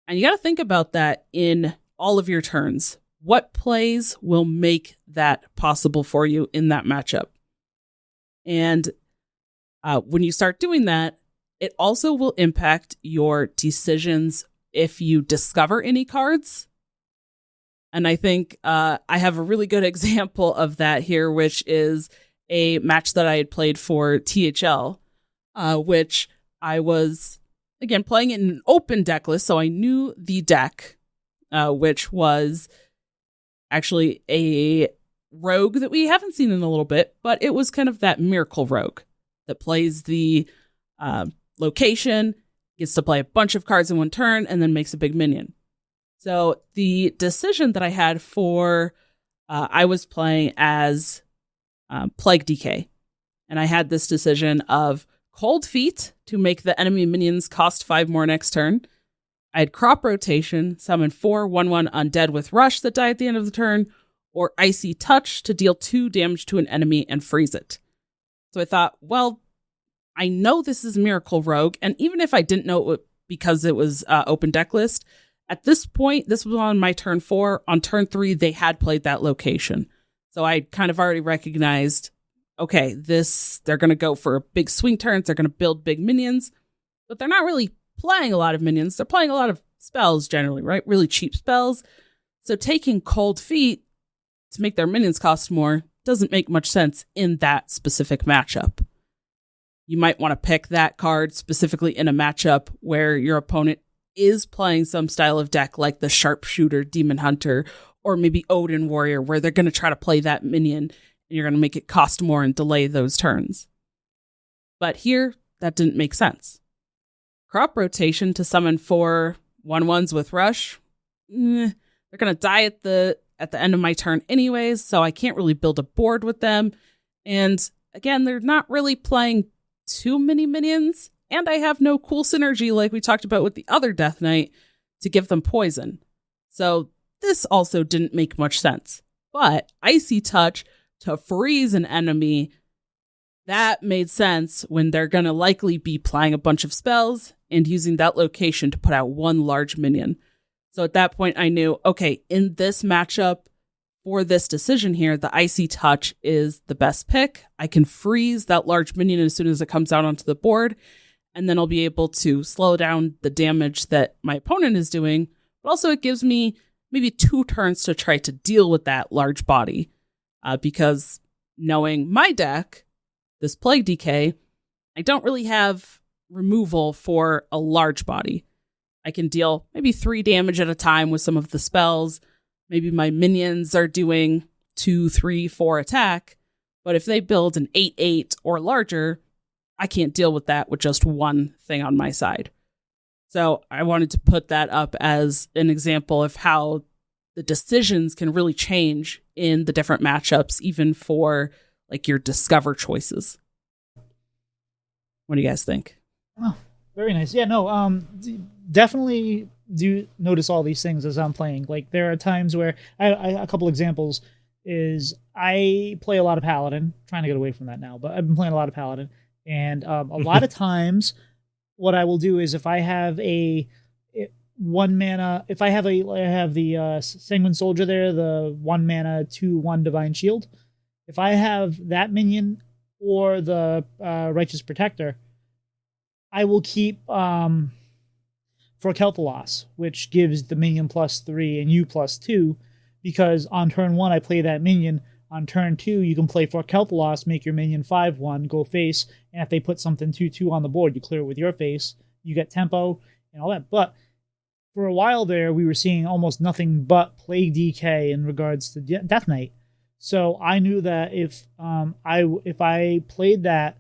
And you got to think about that in all of your turns. What plays will make that possible for you in that matchup? And when you start doing that, it also will impact your decisions if you discover any cards. And I think I have a really good example of that here, which is a match that I had played for THL, which I was, again, playing in an open deck list. So I knew the deck, which was actually a rogue that we haven't seen in a little bit, but it was kind of that miracle rogue that plays the location, gets to play a bunch of cards in one turn, and then makes a big minion. So the decision that I had for, I was playing as Plague DK, and I had this decision of Cold Feet to make the enemy minions cost 5 more next turn. I had Crop Rotation, summon 4 1/1 undead with Rush that die at the end of the turn, or Icy Touch to deal 2 damage to an enemy and freeze it. So I thought, well, I know this is Miracle Rogue, and even if I didn't know it because it was open deck list, at this point, this was on my turn 4. On turn 3, they had played that location. So I kind of already recognized, okay, they're going to go for big swing turns, they're going to build big minions, but they're not really playing a lot of minions. They're playing a lot of spells generally, right? Really cheap spells. So taking Cold Feet to make their minions cost more doesn't make much sense in that specific matchup. You might want to pick that card specifically in a matchup where your opponent is playing some style of deck like the Sharpshooter, Demon Hunter, or maybe Odin Warrior, where they're going to try to play that minion and you're going to make it cost more and delay those turns. But here, that didn't make sense. Crop Rotation to summon 4 1/1s with Rush, they're going to die at the end of my turn anyways, so I can't really build a board with them. And again, they're not really playing too many minions, and I have no cool synergy like we talked about with the other Death Knight to give them poison. So this also didn't make much sense. But Icy Touch to freeze an enemy, that made sense when they're going to likely be playing a bunch of spells and using that location to put out one large minion. So at that point, I knew, okay, in this matchup, for this decision here, the Icy Touch is the best pick. I can freeze that large minion as soon as it comes out onto the board, and then I'll be able to slow down the damage that my opponent is doing. But also it gives me maybe 2 turns to try to deal with that large body, because knowing my deck, this Plague DK, I don't really have removal for a large body. I can deal maybe 3 damage at a time with some of the spells. Maybe my minions are doing 2, 3, 4 attack, but if they build an 8/8 or larger, I can't deal with that with just one thing on my side. So I wanted to put that up as an example of how the decisions can really change in the different matchups, even for like your discover choices. What do you guys think? Oh, very nice. Yeah, no, definitely do notice all these things as I'm playing. Like there are times where a couple examples is I play a lot of Paladin, trying to get away from that now, but I've been playing a lot of Paladin, and a lot of times what I will do is if I have a 1 mana, if I have the Sanguine Soldier there, the 1 mana 2/1 Divine Shield. If I have that minion or the Righteous Protector, I will keep for Kel'Thuzos, which gives the minion +3 and you +2, because on turn 1 I play that minion. On turn 2 you can play for Kel'Thuzos, make your minion 5/1, go face, and if they put something 2/2 on the board, you clear it with your face. You get tempo and all that. But for a while there, we were seeing almost nothing but Plague DK in regards to Death Knight. So I knew that if I played that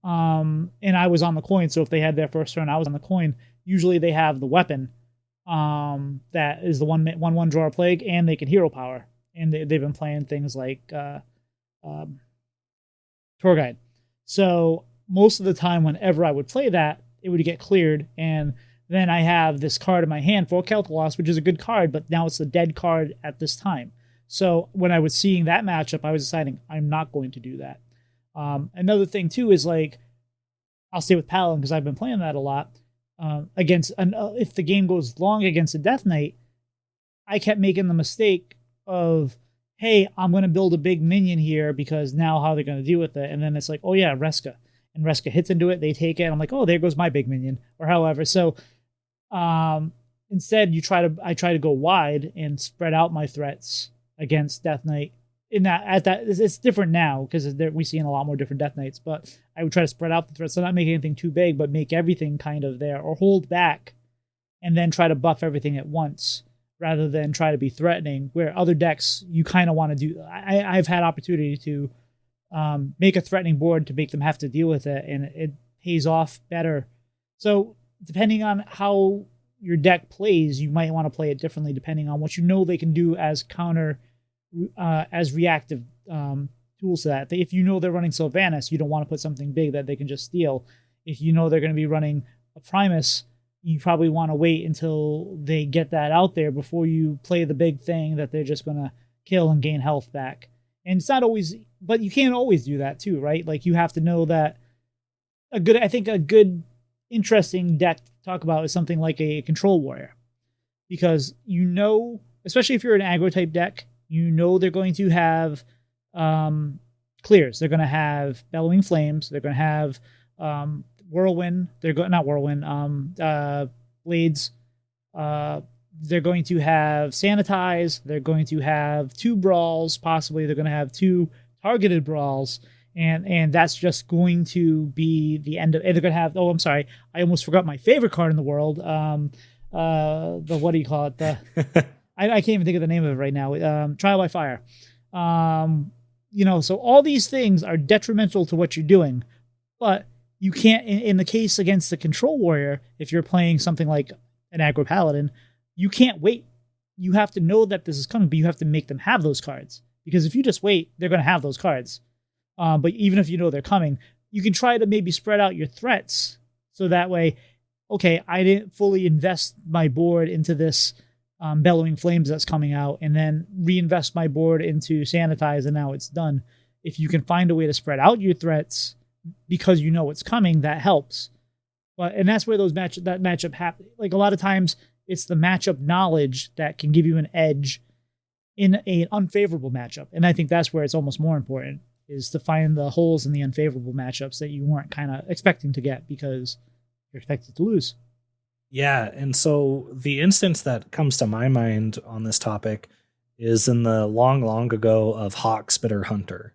and I was on the coin, so if they had their first turn, I was on the coin. Usually they have the weapon that is the 1/1 draw a plague, and they can hero power. And they've been playing things like Tour Guide. So most of the time, whenever I would play that, it would get cleared, and then I have this card in my hand for Kel'Thuzos, which is a good card, but now it's a dead card at this time. So when I was seeing that matchup, I was deciding I'm not going to do that. Another thing too is like, I'll stay with Paladin because I've been playing that a lot. If the game goes long against a Death Knight, I kept making the mistake of, hey, I'm going to build a big minion here because now how they're going to deal with it. And then it's like, oh yeah, Reska. And Reska hits into it, they take it. I'm like, oh, there goes my big minion, or however. So instead, I try to go wide and spread out my threats against Death Knight. It's different now because we're seeing a lot more different Death Knights. But I would try to spread out the threats, so not make anything too big, but make everything kind of there, or hold back, and then try to buff everything at once, rather than try to be threatening. Where other decks, you kind of want to do. I've had opportunity to make a threatening board to make them have to deal with it, and it pays off better. So depending on how your deck plays, you might want to play it differently depending on what you know they can do as counter, as reactive tools to that. If you know they're running Sylvanas, you don't want to put something big that they can just steal. If you know they're going to be running a Primus, you probably want to wait until they get that out there before you play the big thing that they're just going to kill and gain health back. And it's not always, but you can't always do that too, right? Like you have to know that a good, interesting deck to talk about is something like a Control Warrior. Because you know, especially if you're an aggro type deck, you know they're going to have clears. They're going to have Bellowing Flames. They're going to have Whirlwind. Blades. They're going to have Sanitize. They're going to have 2 brawls. Possibly they're going to have 2 targeted brawls. And that's just going to be the end of it. They're going to have, oh, I'm sorry. I almost forgot my favorite card in the world. What do you call it? I can't even think of the name of it right now. Trial by Fire. So all these things are detrimental to what you're doing. But you can't, in the case against the Control Warrior, if you're playing something like an aggro Paladin, you can't wait. You have to know that this is coming, but you have to make them have those cards. Because if you just wait, they're going to have those cards. But even if you know they're coming, you can try to maybe spread out your threats. So that way, okay, I didn't fully invest my board into this Bellowing Flames that's coming out, and then reinvest my board into Sanitize, and now it's done. If you can find a way to spread out your threats because you know it's coming, that helps. And that's where that matchup happens. Like a lot of times, it's the matchup knowledge that can give you an edge in an unfavorable matchup. And I think that's where it's almost more important, is to find the holes in the unfavorable matchups that you weren't kind of expecting to get because you're expected to lose. Yeah, and so the instance that comes to my mind on this topic is in the long ago of Hawk Spitter Hunter.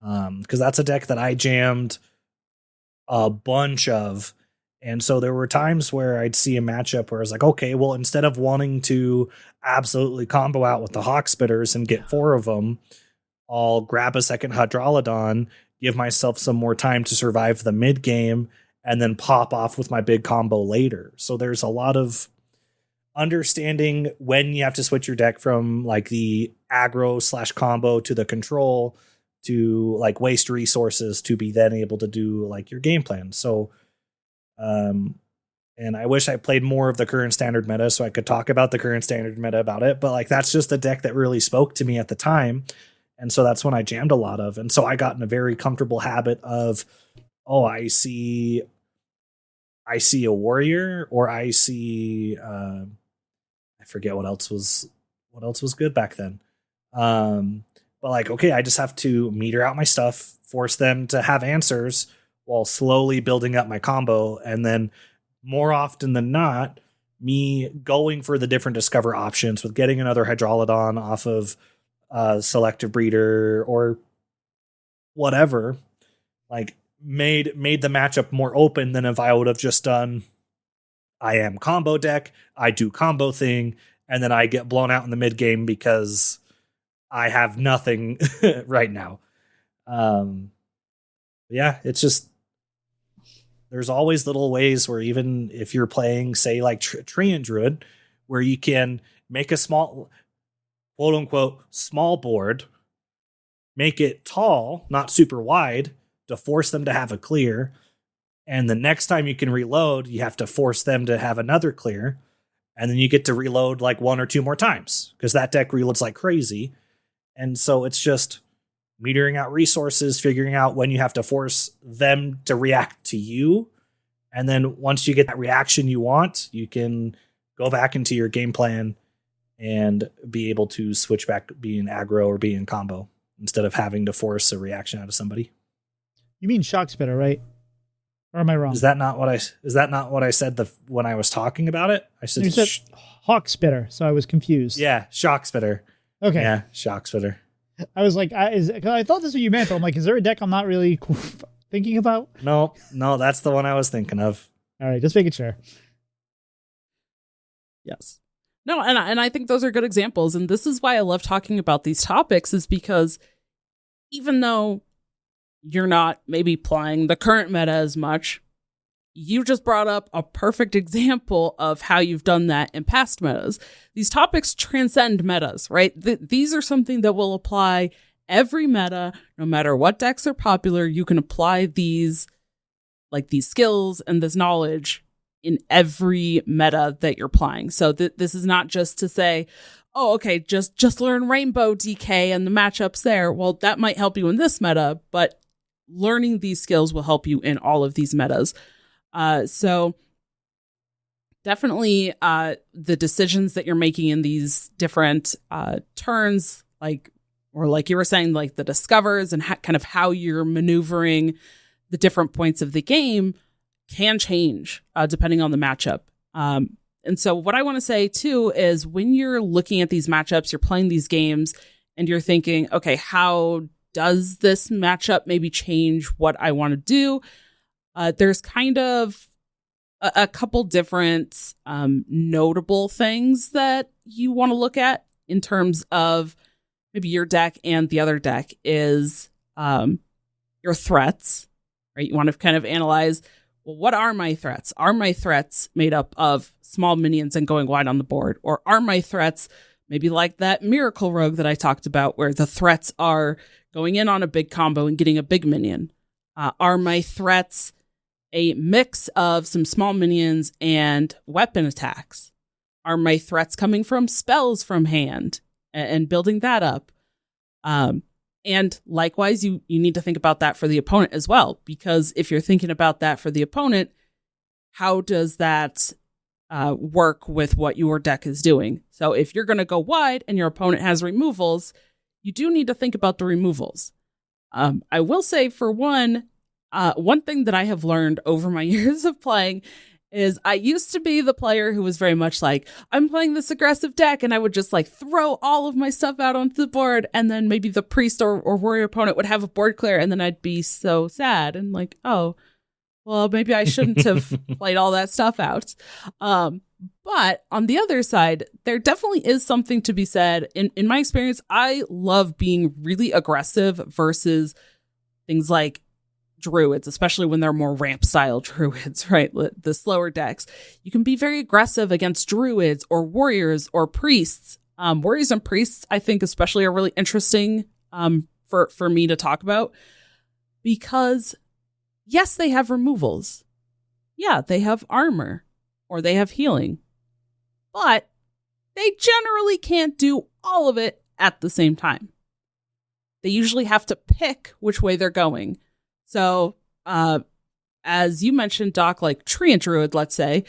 Because that's a deck that I jammed a bunch of. And so there were times where I'd see a matchup where I was like, okay, well, instead of wanting to absolutely combo out with the Hawk Spitters and get 4 of them, I'll grab a second Hydralodon, give myself some more time to survive the mid game, and then pop off with my big combo later. So there's a lot of understanding when you have to switch your deck from like the aggro / combo to the control to like waste resources to be then able to do like your game plan. So And I wish I played more of the current standard meta so I could talk about the current standard meta about it. But like, that's just a deck that really spoke to me at the time. And so that's when I jammed a lot of. And so I got in a very comfortable habit of, oh, I see a warrior, or I see, I forget what else was good back then. But like, okay, I just have to meter out my stuff, force them to have answers while slowly building up my combo. And then more often than not, me going for the different discover options with getting another Hydrolodon off of Selective Breeder or whatever, like made the matchup more open than if I would have just done, I am combo deck, I do combo thing, and then I get blown out in the mid game because I have nothing right now. Yeah, it's just, there's always little ways where even if you're playing, say, like Treant Druid, where you can make a small, quote unquote, small board, make it tall, not super wide, to force them to have a clear. And the next time you can reload, you have to force them to have another clear. And then you get to reload like 1 or 2 more times because that deck reloads like crazy. And so it's just metering out resources, figuring out when you have to force them to react to you. And then once you get that reaction you want, you can go back into your game plan and be able to switch back being aggro or being combo instead of having to force a reaction out of somebody. You mean Shock Spitter, right? Or am I wrong? Is that not what I said when I was talking about it? I said, you said Hawk Spitter, so I was confused. Yeah, Shock Spitter. Okay. Yeah, Shock Spitter. I was like, cause I thought this was what you meant, but I'm like, is there a deck I'm not really thinking about? No, that's the one I was thinking of. All right, just making sure. Yes. No, and I think those are good examples. And this is why I love talking about these topics, is because even though you're not maybe playing the current meta as much, you just brought up a perfect example of how you've done that in past metas. These topics transcend metas, right? These are something that will apply every meta, no matter what decks are popular. You can apply these skills and this knowledge in every meta that you're playing. So this is not just to say, oh, okay, just learn Rainbow DK and the matchups there. Well, that might help you in this meta, but learning these skills will help you in all of these metas. So definitely the decisions that you're making in these different turns, like you were saying, like the discovers and kind of how you're maneuvering the different points of the game can change depending on the matchup. And so what I want to say too is when you're looking at these matchups, you're playing these games and you're thinking, okay, how does this matchup maybe change what I want to do? There's kind of a couple different notable things that you want to look at in terms of maybe your deck and the other deck is your threats, right? You want to kind of analyze, well, what are my threats? Are my threats made up of small minions and going wide on the board? Or are my threats maybe like that Miracle Rogue that I talked about, where the threats are going in on a big combo and getting a big minion? Are my threats a mix of some small minions and weapon attacks? Are my threats coming from spells from hand and building that up? And likewise, you need to think about that for the opponent as well, because if you're thinking about that for the opponent, how does that work with what your deck is doing? So if you're going to go wide and your opponent has removals, you do need to think about the removals. I will say, for one thing that I have learned over my years of playing is I used to be the player who was very much like, I'm playing this aggressive deck, and I would just like throw all of my stuff out onto the board, and then maybe the priest or warrior opponent would have a board clear, and then I'd be so sad and like, oh, well, maybe I shouldn't have played all that stuff out. But on the other side, there definitely is something to be said. In my experience, I love being really aggressive versus things like druids, especially when they're more ramp style druids, right? The slower decks. You can be very aggressive against druids or warriors or priests. Warriors and priests, I think especially, are really interesting for me to talk about, because yes, they have removals. Yeah, they have armor. or they have healing. But they generally can't do all of it at the same time. They usually have to pick which way they're going. So, as you mentioned, Doc, like Tree and Druid, let's say,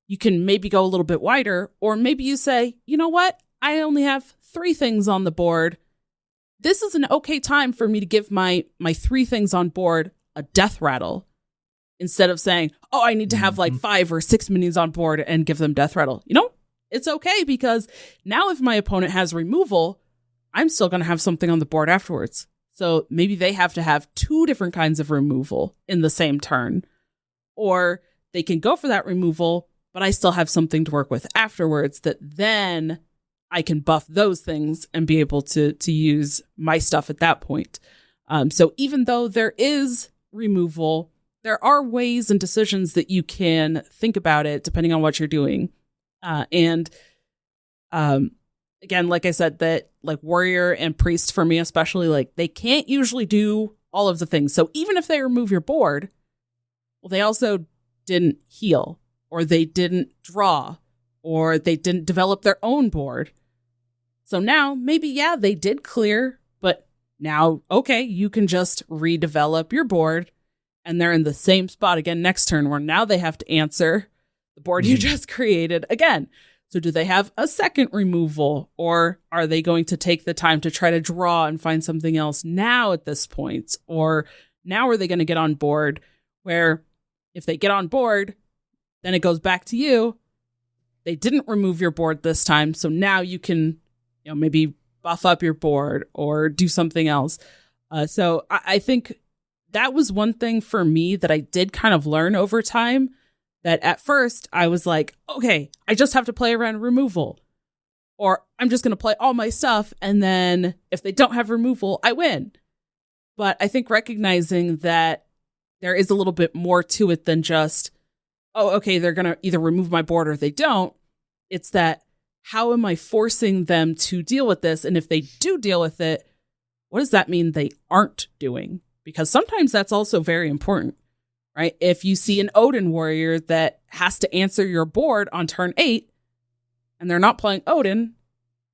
you can maybe go a little bit wider, or maybe you say, you know what? I only have 3 things on the board. This is an okay time for me to give my 3 things on board a death rattle, instead of saying, oh, I need to have like 5 or 6 minions on board and give them death rattle. You know, it's okay, because now if my opponent has removal, I'm still going to have something on the board afterwards. So maybe they have to have 2 different kinds of removal in the same turn. Or they can go for that removal, but I still have something to work with afterwards that then I can buff those things and be able to use my stuff at that point. So even though there is removal, there are ways and decisions that you can think about it depending on what you're doing. And again, like I said, that like warrior and priest for me especially, like they can't usually do all of the things. So even if they remove your board, well, they also didn't heal, or they didn't draw, or they didn't develop their own board. So now maybe, yeah, they did clear, but now, okay, you can just redevelop your board, and they're in the same spot again next turn, where now they have to answer the board you just created again. So do they have a second removal, or are they going to take the time to try to draw and find something else now at this point? Or now are they going to get on board, where if they get on board, then it goes back to you. They didn't remove your board this time, so now you can, you know, maybe buff up your board or do something else. So I think that was one thing for me that I did kind of learn over time, that at first I was like, okay, I just have to play around removal, or I'm just going to play all my stuff, and then if they don't have removal, I win. But I think recognizing that there is a little bit more to it than just, oh, okay, they're going to either remove my board or they don't. It's that, how am I forcing them to deal with this? And if they do deal with it, what does that mean they aren't doing? Because sometimes that's also very important, right? If you see an Odin warrior that has to answer your board on turn 8 and they're not playing Odin,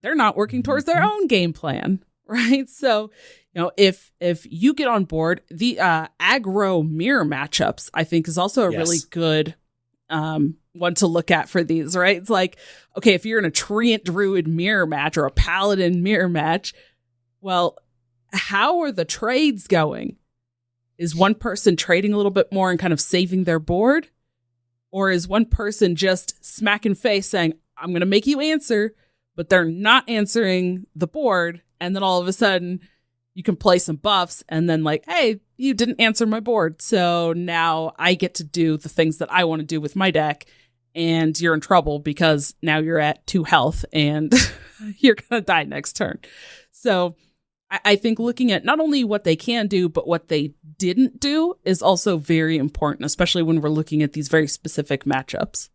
they're not working towards their own game plan, right? So, you know, if you get on board, the aggro mirror matchups, I think, is also a really good one to look at for these, right? It's like, okay, if you're in a Treant Druid mirror match or a Paladin mirror match, well, how are the trades going? Is one person trading a little bit more and kind of saving their board? Or is one person just smacking face saying, I'm going to make you answer, but they're not answering the board, and then all of a sudden you can play some buffs, and then like, hey, you didn't answer my board, so now I get to do the things that I want to do with my deck, and you're in trouble because now you're at 2 health and you're going to die next turn. So I think looking at not only what they can do, but what they didn't do is also very important, especially when we're looking at these very specific matchups.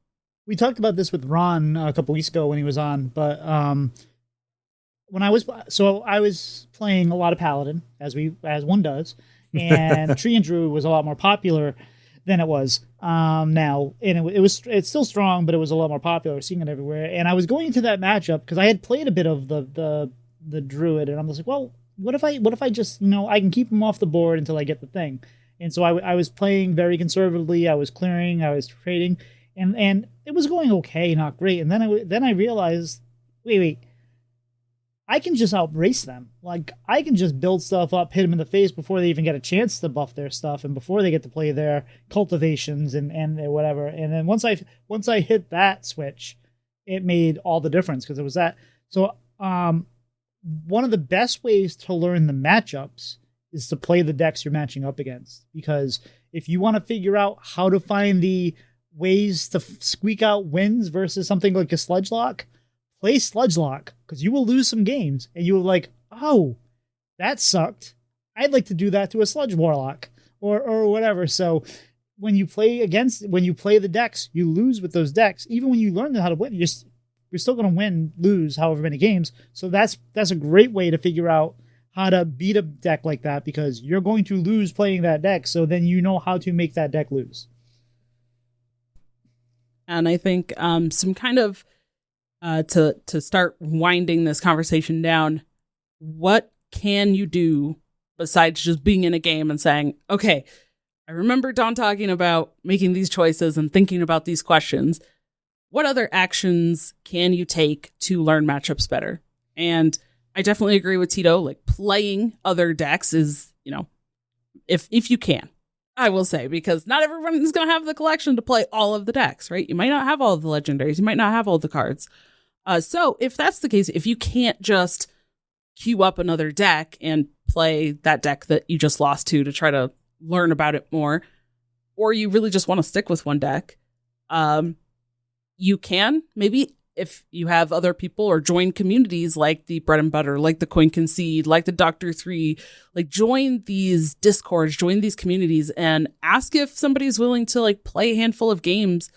We talked about this with Ron a couple weeks ago when he was on, but when I was playing a lot of Paladin, as one does, and Tree and Druid was a lot more popular than it was now, and it's still strong, but it was a lot more popular, seeing it everywhere. And I was going into that matchup because I had played a bit of the Druid, and I'm just like, well, what if I just, I can keep him off the board until I get the thing. And so I was playing very conservatively. I was clearing, I was trading, and it was going okay, not great. And then I realized, wait, I can just outrace them. Like, I can just build stuff up, hit them in the face before they even get a chance to buff their stuff, and before they get to play their cultivations and whatever. And then once I hit that switch, it made all the difference, because it was that. So one of the best ways to learn the matchups is to play the decks you're matching up against. Because if you want to figure out how to find the ways to squeak out wins versus something like a Sludge Lock, play Sludge Lock, because you will lose some games and you will like, oh, that sucked. I'd like to do that to a Sludge Warlock or whatever. So when you play the decks, you lose with those decks. Even when you learn how to win, you're still going to lose however many games. So that's a great way to figure out how to beat a deck like that, because you're going to lose playing that deck. So then you know how to make that deck lose. And I think some kind of to start winding this conversation down, what can you do besides just being in a game and saying, okay, I remember Don talking about making these choices and thinking about these questions. What other actions can you take to learn matchups better? And I definitely agree with Tito, like playing other decks is, if you can, I will say, because not everyone is going to have the collection to play all of the decks, right? You might not have all of the legendaries. You might not have all the cards. So if that's the case, if you can't just queue up another deck and play that deck that you just lost to try to learn about it more, or you really just want to stick with one deck, you can maybe, if you have other people, or join communities like the Bread and Butter, like the Coin Concede, like the Doctor 3, like join these discords, join these communities, and ask if somebody's willing to like play a handful of games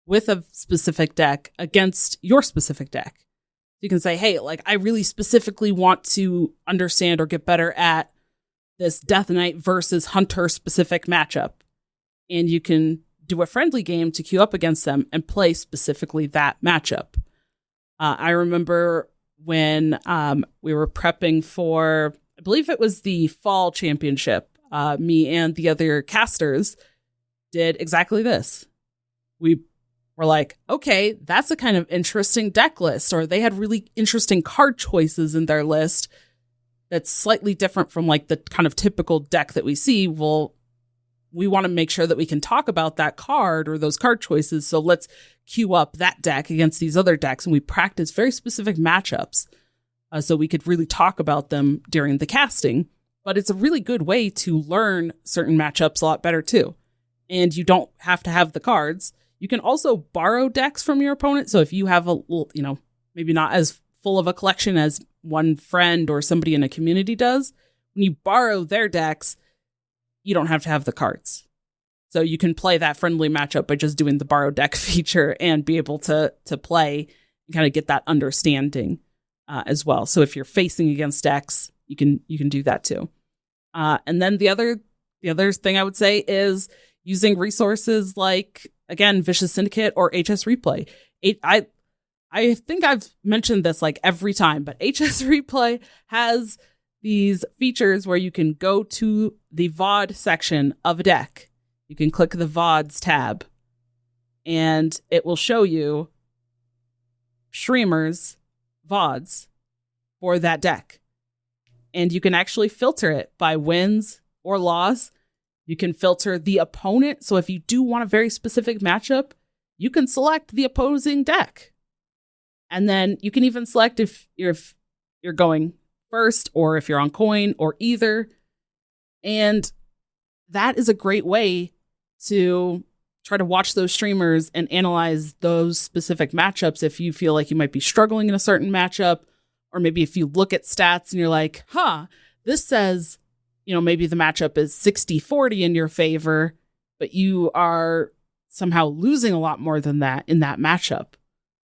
with a specific deck against your specific deck. You can say, hey, like I really specifically want to understand or get better at this Death Knight versus Hunter specific matchup. And you can do a friendly game to queue up against them and play specifically that matchup. I remember when we were prepping for, I believe it was the fall championship, me and the other casters did exactly this. We were like, okay, that's a kind of interesting deck list, or they had really interesting card choices in their list that's slightly different from like the kind of typical deck that we see. Well, we want to make sure that we can talk about that card or those card choices. So let's queue up that deck against these other decks. And we practice very specific matchups so we could really talk about them during the casting. But it's a really good way to learn certain matchups a lot better too. And you don't have to have the cards. You can also borrow decks from your opponent. So if you have a little, maybe not as full of a collection as one friend or somebody in a community does, when you borrow their decks, you don't have to have the cards. So you can play that friendly matchup by just doing the borrow deck feature and be able to play and kind of get that understanding as well. So if you're facing against decks, you can do that too. And then the other thing I would say is using resources like, again, Vicious Syndicate or HS Replay. I think I've mentioned this like every time, but HS Replay has these features where you can go to the VOD section of a deck. You can click the VODs tab, and it will show you streamers' VODs for that deck. And you can actually filter it by wins or loss. You can filter the opponent. So if you do want a very specific matchup, you can select the opposing deck. And then you can even select if you're going first or if you're on coin or either. And that is a great way to try to watch those streamers and analyze those specific matchups if you feel like you might be struggling in a certain matchup, or maybe if you look at stats and you're like, this says, maybe the matchup is 60-40 in your favor, but you are somehow losing a lot more than that in that matchup.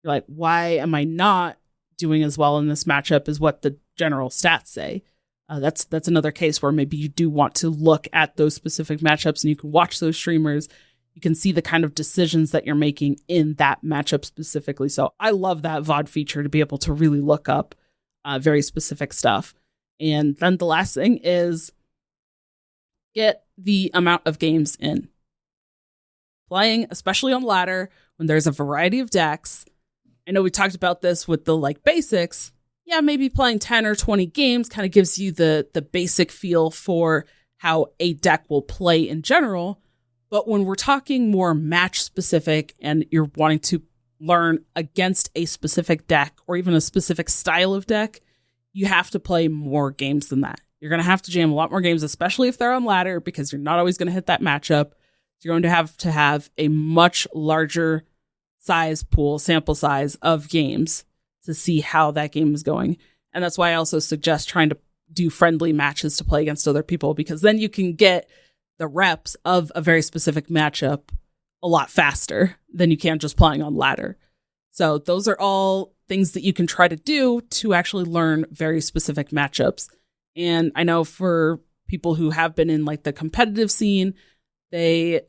You're like, why am I not doing as well in this matchup as what the general stats say? That's another case where maybe you do want to look at those specific matchups and you can watch those streamers. You can see the kind of decisions that you're making in that matchup specifically. So I love that VOD feature to be able to really look up very specific stuff. And then the last thing is get the amount of games in. Playing, especially on ladder, when there's a variety of decks. I know we talked about this with the basics. Yeah, maybe playing 10 or 20 games kind of gives you the basic feel for how a deck will play in general. But when we're talking more match specific and you're wanting to learn against a specific deck or even a specific style of deck, you have to play more games than that. You're going to have to jam a lot more games, especially if they're on ladder, because you're not always going to hit that matchup. You're going to have a much larger sample size of games to see how that game is going. And that's why I also suggest trying to do friendly matches to play against other people, because then you can get the reps of a very specific matchup a lot faster than you can just playing on ladder. So those are all things that you can try to do to actually learn very specific matchups. And I know for people who have been in the competitive scene, they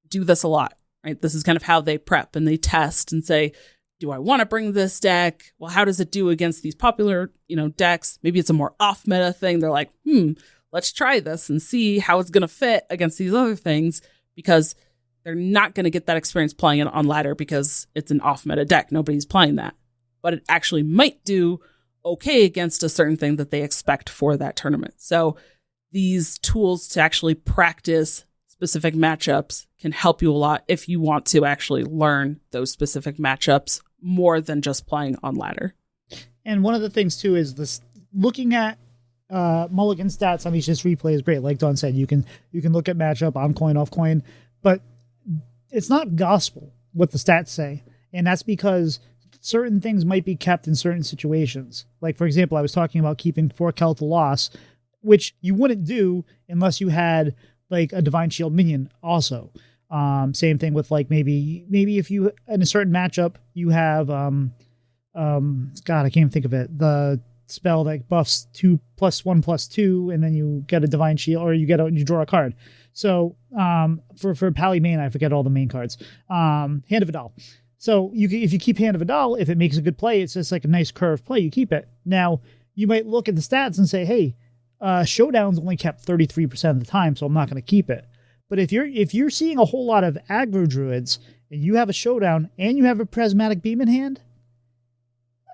do this a lot. right? This is kind of how they prep and they test and say, do I want to bring this deck? Well, how does it do against these popular, decks? Maybe it's a more off meta thing. They're like, let's try this and see how it's going to fit against these other things, because they're not going to get that experience playing it on ladder because it's an off meta deck. Nobody's playing that. But it actually might do okay against a certain thing that they expect for that tournament. So these tools to actually practice specific matchups can help you a lot if you want to actually learn those specific matchups more than just playing on ladder. And one of the things too is this: looking at mulligan stats on each of this replay is great. Like Don said, you can look at matchup on coin, off coin, but it's not gospel what the stats say. And that's because certain things might be kept in certain situations. Like, for example, I was talking about keeping 4 Kel to loss, which you wouldn't do unless you had like a Divine Shield minion also. Same thing with like maybe if you in a certain matchup you have God, I can't think of it. The spell that buffs 2+1/+2, and then you get a Divine Shield, or you draw a card. So for Pally main, I forget all the main cards. Hand of Vidal. So if you keep Hand of Vidal, if it makes a good play, it's just like a nice curved play, you keep it. Now you might look at the stats and say, hey, Showdown's only kept 33% of the time, so I'm not going to keep it. But if you're seeing a whole lot of aggro druids and you have a Showdown and you have a Prismatic Beam in hand,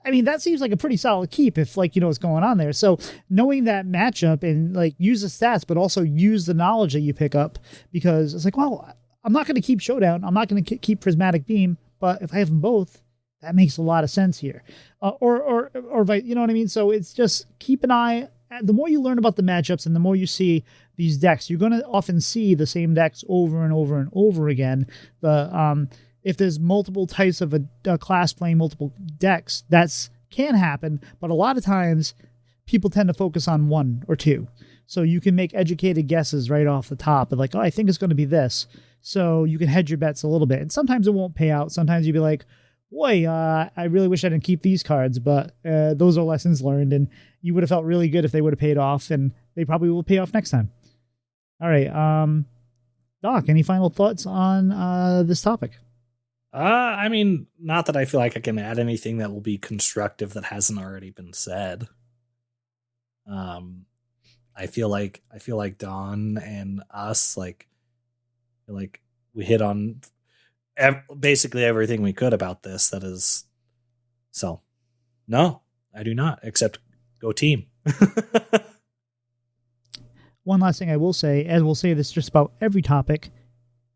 I mean, that seems like a pretty solid keep if like, what's going on there. So knowing that matchup and like use the stats, but also use the knowledge that you pick up, because it's like, well, I'm not going to keep Showdown. I'm not going to keep Prismatic Beam, but if I have them both, that makes a lot of sense here. Or you know what I mean? So it's just keep an eye. The more you learn about the matchups and the more you see these decks, you're going to often see the same decks over and over and over again. If there's multiple types of a class playing multiple decks, that's can happen. But a lot of times people tend to focus on one or two. So you can make educated guesses right off the top of like, oh, I think it's going to be this. So you can hedge your bets a little bit. And sometimes it won't pay out. Sometimes you'll be like, boy, I really wish I didn't keep these cards, but those are lessons learned, and you would have felt really good if they would have paid off, and they probably will pay off next time. All right. Doc, any final thoughts on this topic? I mean, not that I feel like I can add anything that will be constructive that hasn't already been said. I feel like Don and us, like we hit on basically everything we could about this. That is, so no, I do not, except go team. One last thing I will say, as we'll say this just about every topic,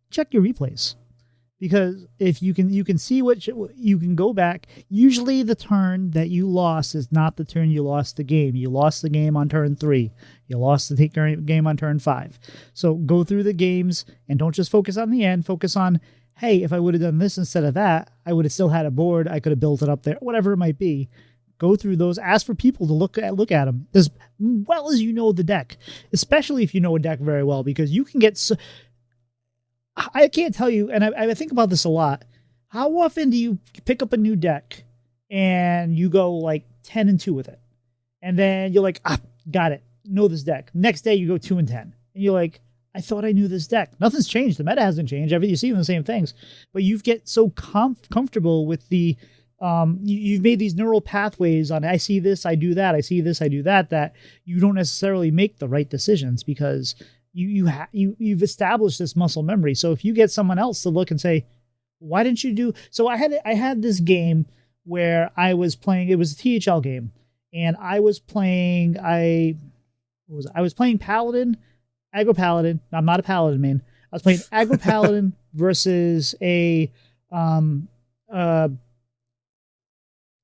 check your replays. Because if you can see what you can go back. Usually the turn that you lost is not the turn you lost the game. You lost the game on turn 3. You lost the game on turn 5. So go through the games and don't just focus on the end. Focus on, hey, if I would have done this instead of that, I would have still had a board. I could have built it up there, whatever it might be. Go through those. Ask for people to look at them as well as you know the deck, especially if you know a deck very well, because you can get I can't tell you, and I think about this a lot. How often do you pick up a new deck and you go like 10-2 with it? And then you're like, got it. Know this deck. Next day you go 2-10. And you're like, I thought I knew this deck. Nothing's changed. The meta hasn't changed. You see the same things. But you get so comfortable with the, you've made these neural pathways on, I see this, I do that, I see this, I do that, that you don't necessarily make the right decisions because you've established this muscle memory. So if you get someone else to look and say, why didn't you do? So I had this game where I was playing. It was a THL game, and I was playing. I was playing Paladin, Aggro Paladin. I'm not a Paladin main. I was playing Aggro Paladin versus a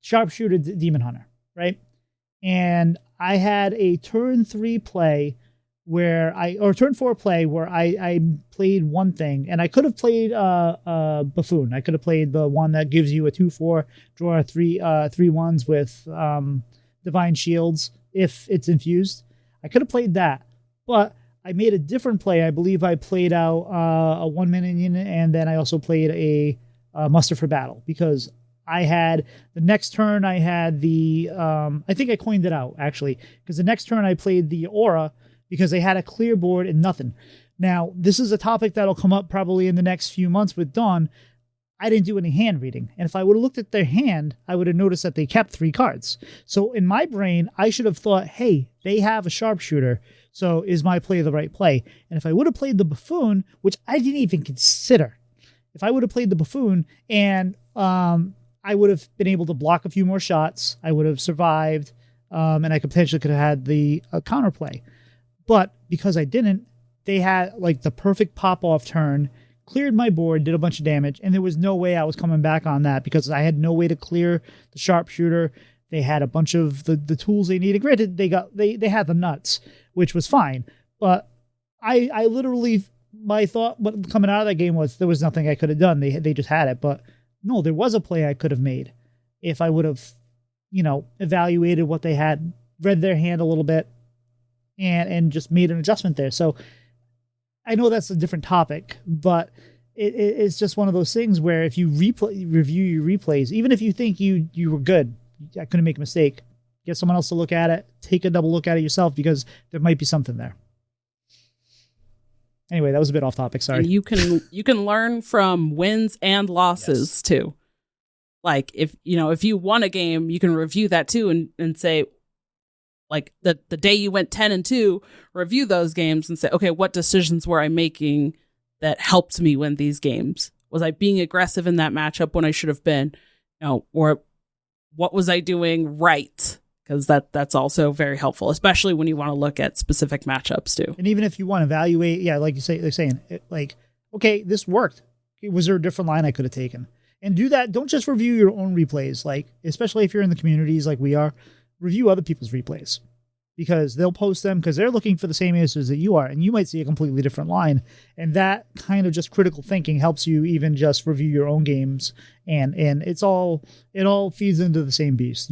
sharpshooter Demon Hunter, right? And I had a turn 3 play turn 4 play where I played one thing, and I could have played Buffoon. I could have played the one that gives you a 2/4, draw 3 ones with Divine Shields if it's infused. I could have played that, but I made a different play. I believe I played out a 1 minion, and then I also played a Muster for Battle, because I had the next turn I had the I think I coined it out actually, because the next turn I played the Aura, because they had a clear board and nothing. Now, this is a topic that'll come up probably in the next few months with Dawn. I didn't do any hand reading. And if I would have looked at their hand, I would have noticed that they kept 3 cards. So in my brain, I should have thought, hey, they have a sharpshooter. So is my play the right play? And if I would have played the buffoon, which I didn't even consider, if I would have played the buffoon and I would have been able to block a few more shots, I would have survived, and I could have had the counterplay. But because I didn't, they had like the perfect pop-off turn, cleared my board, did a bunch of damage, and there was no way I was coming back on that because I had no way to clear the sharpshooter. They had a bunch of the tools they needed. Granted, they had the nuts, which was fine. But I literally, my thought coming out of that game was there was nothing I could have done. They just had it. But no, there was a play I could have made if I would have, evaluated what they had, read their hand a little bit, and just made an adjustment there. So I know that's a different topic, but it's just one of those things where if you review your replays, even if you think you were good, I couldn't make a mistake, get someone else to look at it, take a double look at it yourself, because there might be something there. Anyway, that was a bit off topic. Sorry. And you can learn from wins and losses too. Like if you won a game, you can review that too and say, like the day you went 10-2, review those games and say, okay, what decisions were I making that helped me win these games? Was I being aggressive in that matchup when I should have been? Or what was I doing right? Because that's also very helpful, especially when you want to look at specific matchups too. And even if you want to evaluate, like you say, they're saying, okay, this worked. Was there a different line I could have taken? And do that. Don't just review your own replays, like especially if you're in the communities like we are. Review other people's replays because they'll post them because they're looking for the same answers that you are, and you might see a completely different line. And that kind of just critical thinking helps you even just review your own games, and it all feeds into the same beast.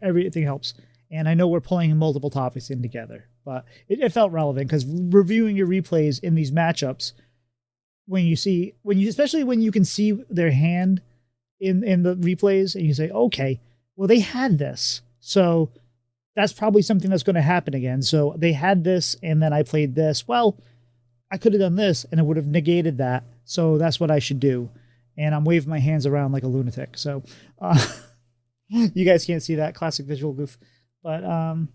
Everything helps. And I know we're pulling multiple topics in together, but it felt relevant because reviewing your replays in these matchups, especially when you can see their hand in the replays, and you say, okay, well, they had this. So that's probably something that's going to happen again. So they had this, and then I played this. Well, I could have done this, and it would have negated that. So that's what I should do. And I'm waving my hands around like a lunatic. So you guys can't see that classic visual goof. But Dawn,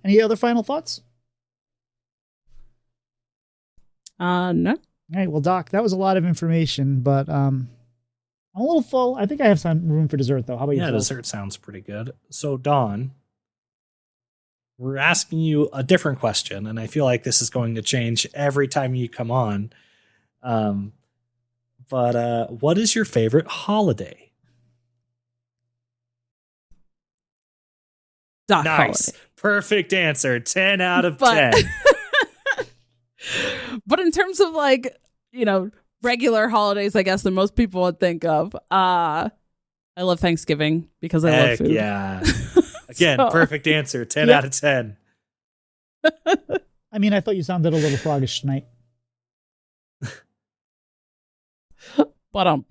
any other final thoughts? No. All right. Well, Doc, that was a lot of information, but I'm a little full. I think I have some room for dessert, though. How about you? Yeah, dessert sounds pretty good. So, Dawn, we're asking you a different question, and I feel like this is going to change every time you come on. But what is your favorite holiday? Doc nice. holiday. Perfect answer. 10 out of But- 10. But in terms of regular holidays, I guess that most people would think of, I love Thanksgiving because I love food. Yeah. Again, So- perfect answer. 10 out of 10. I mean, I thought you sounded a little froggish tonight. But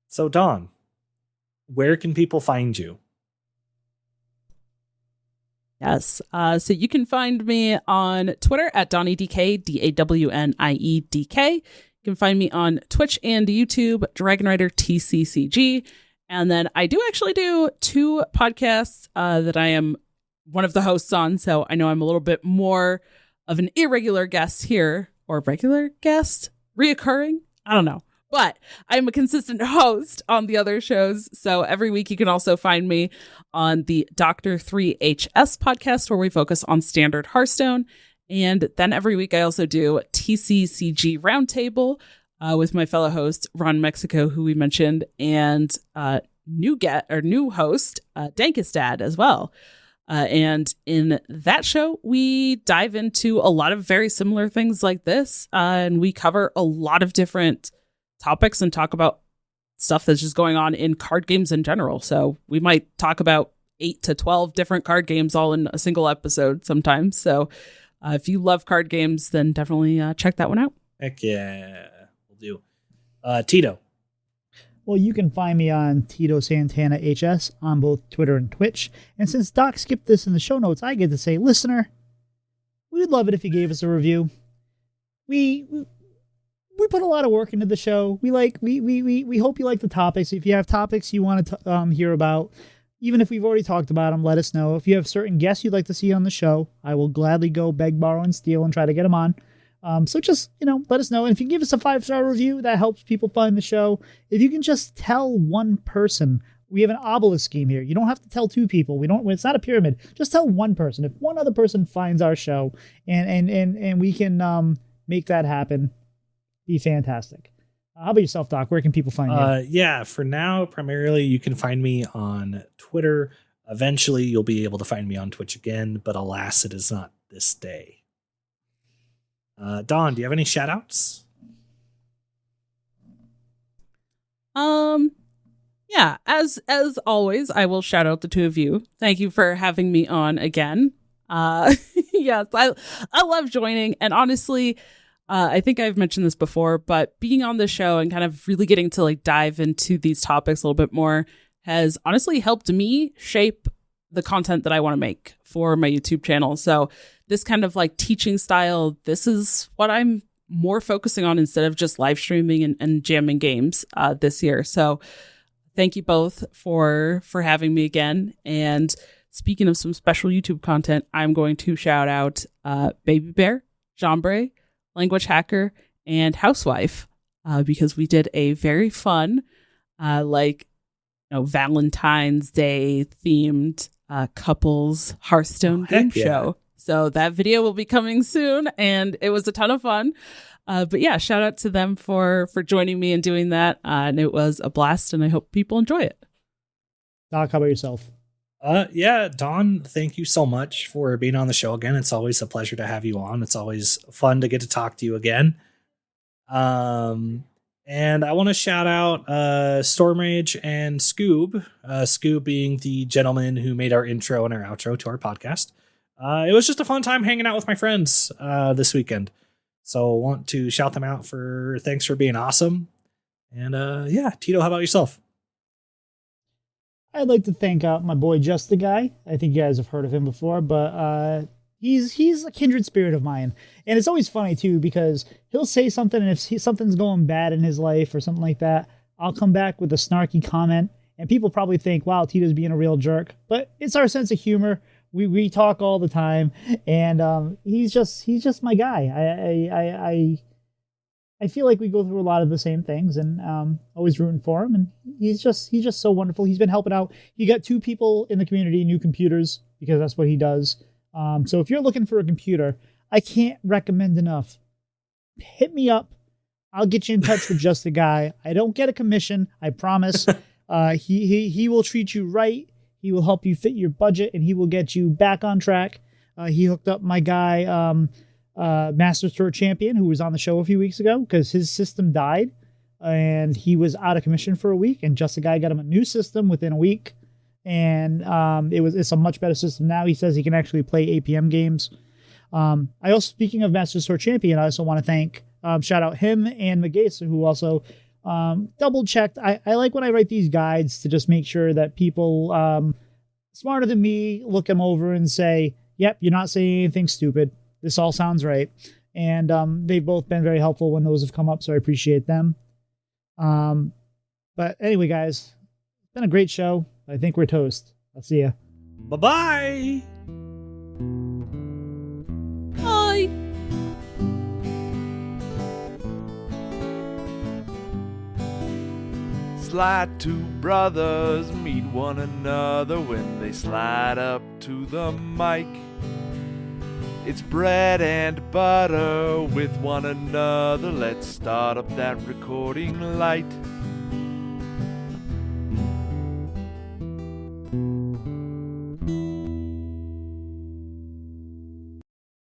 So, Dawn, where can people find you? Yes. So you can find me on Twitter at DonnieDK, DAWNIEDK. You can find me on Twitch and YouTube, DragonRider TCCG. And then I do actually do 2 podcasts that I am one of the hosts on. So I know I'm a little bit more of an irregular guest here, or regular guest, reoccurring. I don't know. But I'm a consistent host on the other shows. So every week you can also find me on the Dr. 3HS podcast, where we focus on standard Hearthstone. And then every week I also do TCCG Roundtable with my fellow host, Ron Mexico, who we mentioned, and new host, Dankestad as well. And in that show, we dive into a lot of very similar things like this. And we cover a lot of different topics and talk about stuff that's just going on in card games in general. So we might talk about 8 to 12 different card games all in a single episode sometimes. So if you love card games, then definitely check that one out. Heck yeah. We'll do. Tito. Well, you can find me on Tito Santana HS on both Twitter and Twitch. And since Doc skipped this in the show notes, I get to say, listener, we would love it if you gave us a review. We put a lot of work into the show. We hope you like the topics. If you have topics you want to hear about, even if we've already talked about them, let us know. If you have certain guests you'd like to see on the show, I will gladly go beg, borrow, and steal and try to get them on. So just, let us know. And if you give us a 5-star review, that helps people find the show. If you can just tell one person, we have an obelisk scheme here. You don't have to tell 2 people. It's not a pyramid. Just tell one person. If one other person finds our show and we can make that happen, be fantastic. How about yourself, Doc? Where can people find you? Yeah, for now, primarily you can find me on Twitter. Eventually you'll be able to find me on Twitch again, but alas, it is not this day. Dawn, do you have any shout outs? Yeah, as always, I will shout out the 2 of you. Thank you for having me on again. Yes, I love joining, and honestly, I think I've mentioned this before, but being on the show and kind of really getting to dive into these topics a little bit more has honestly helped me shape the content that I want to make for my YouTube channel. So this kind of teaching style, this is what I'm more focusing on instead of just live streaming and jamming games this year. So thank you both for having me again. And speaking of some special YouTube content, I'm going to shout out Baby Bear, Jambray, Language Hacker, and Housewife, because we did a very fun, Valentine's Day themed couples Hearthstone game show. So that video will be coming soon, and it was a ton of fun. But yeah, shout out to them for joining me and doing that. And it was a blast, and I hope people enjoy it. Doc, how about yourself? Yeah, Dawn, thank you so much for being on the show again. It's always a pleasure to have you on. It's always fun to get to talk to you again. And I want to shout out Stormrage and Scoob. Scoob being the gentleman who made our intro and our outro to our podcast. It was just a fun time hanging out with my friends this weekend. So I want to shout them out for thanks for being awesome. And yeah, Tito, how about yourself? I'd like to thank my boy Just the Guy. I think you guys have heard of him before, but he's a kindred spirit of mine. And it's always funny too, because he'll say something, and if something's going bad in his life or something like that, I'll come back with a snarky comment, and people probably think, wow, Tito's being a real jerk. But it's our sense of humor. We talk all the time, and he's just my guy. I feel like we go through a lot of the same things, and always rooting for him. And he's just so wonderful. He's been helping out. He got 2 people in the community new computers, because that's what he does. So if you're looking for a computer, I can't recommend enough. Hit me up. I'll get you in touch with Just the Guy. I don't get a commission, I promise. He will treat you right. He will help you fit your budget, and he will get you back on track. He hooked up my guy, Masters Tour champion, who was on the show a few weeks ago, because his system died and he was out of commission for a week, and Just the Guy got him a new system within a week, and it's a much better system now. He says he can actually play APM games. I also, speaking of Masters Tour champion, I also want to thank shout out him and Magesa, who also double checked. I like when I write these guides to just make sure that people smarter than me look them over and say, yep, you're not saying anything stupid. This all sounds right. And they've both been very helpful when those have come up, so I appreciate them. But anyway, guys, it's been a great show. I think we're toast. I'll see ya. Bye-bye. Bye. Slide 2 brothers meet one another when they slide up to the mic. It's bread and butter with one another. Let's start up that recording light.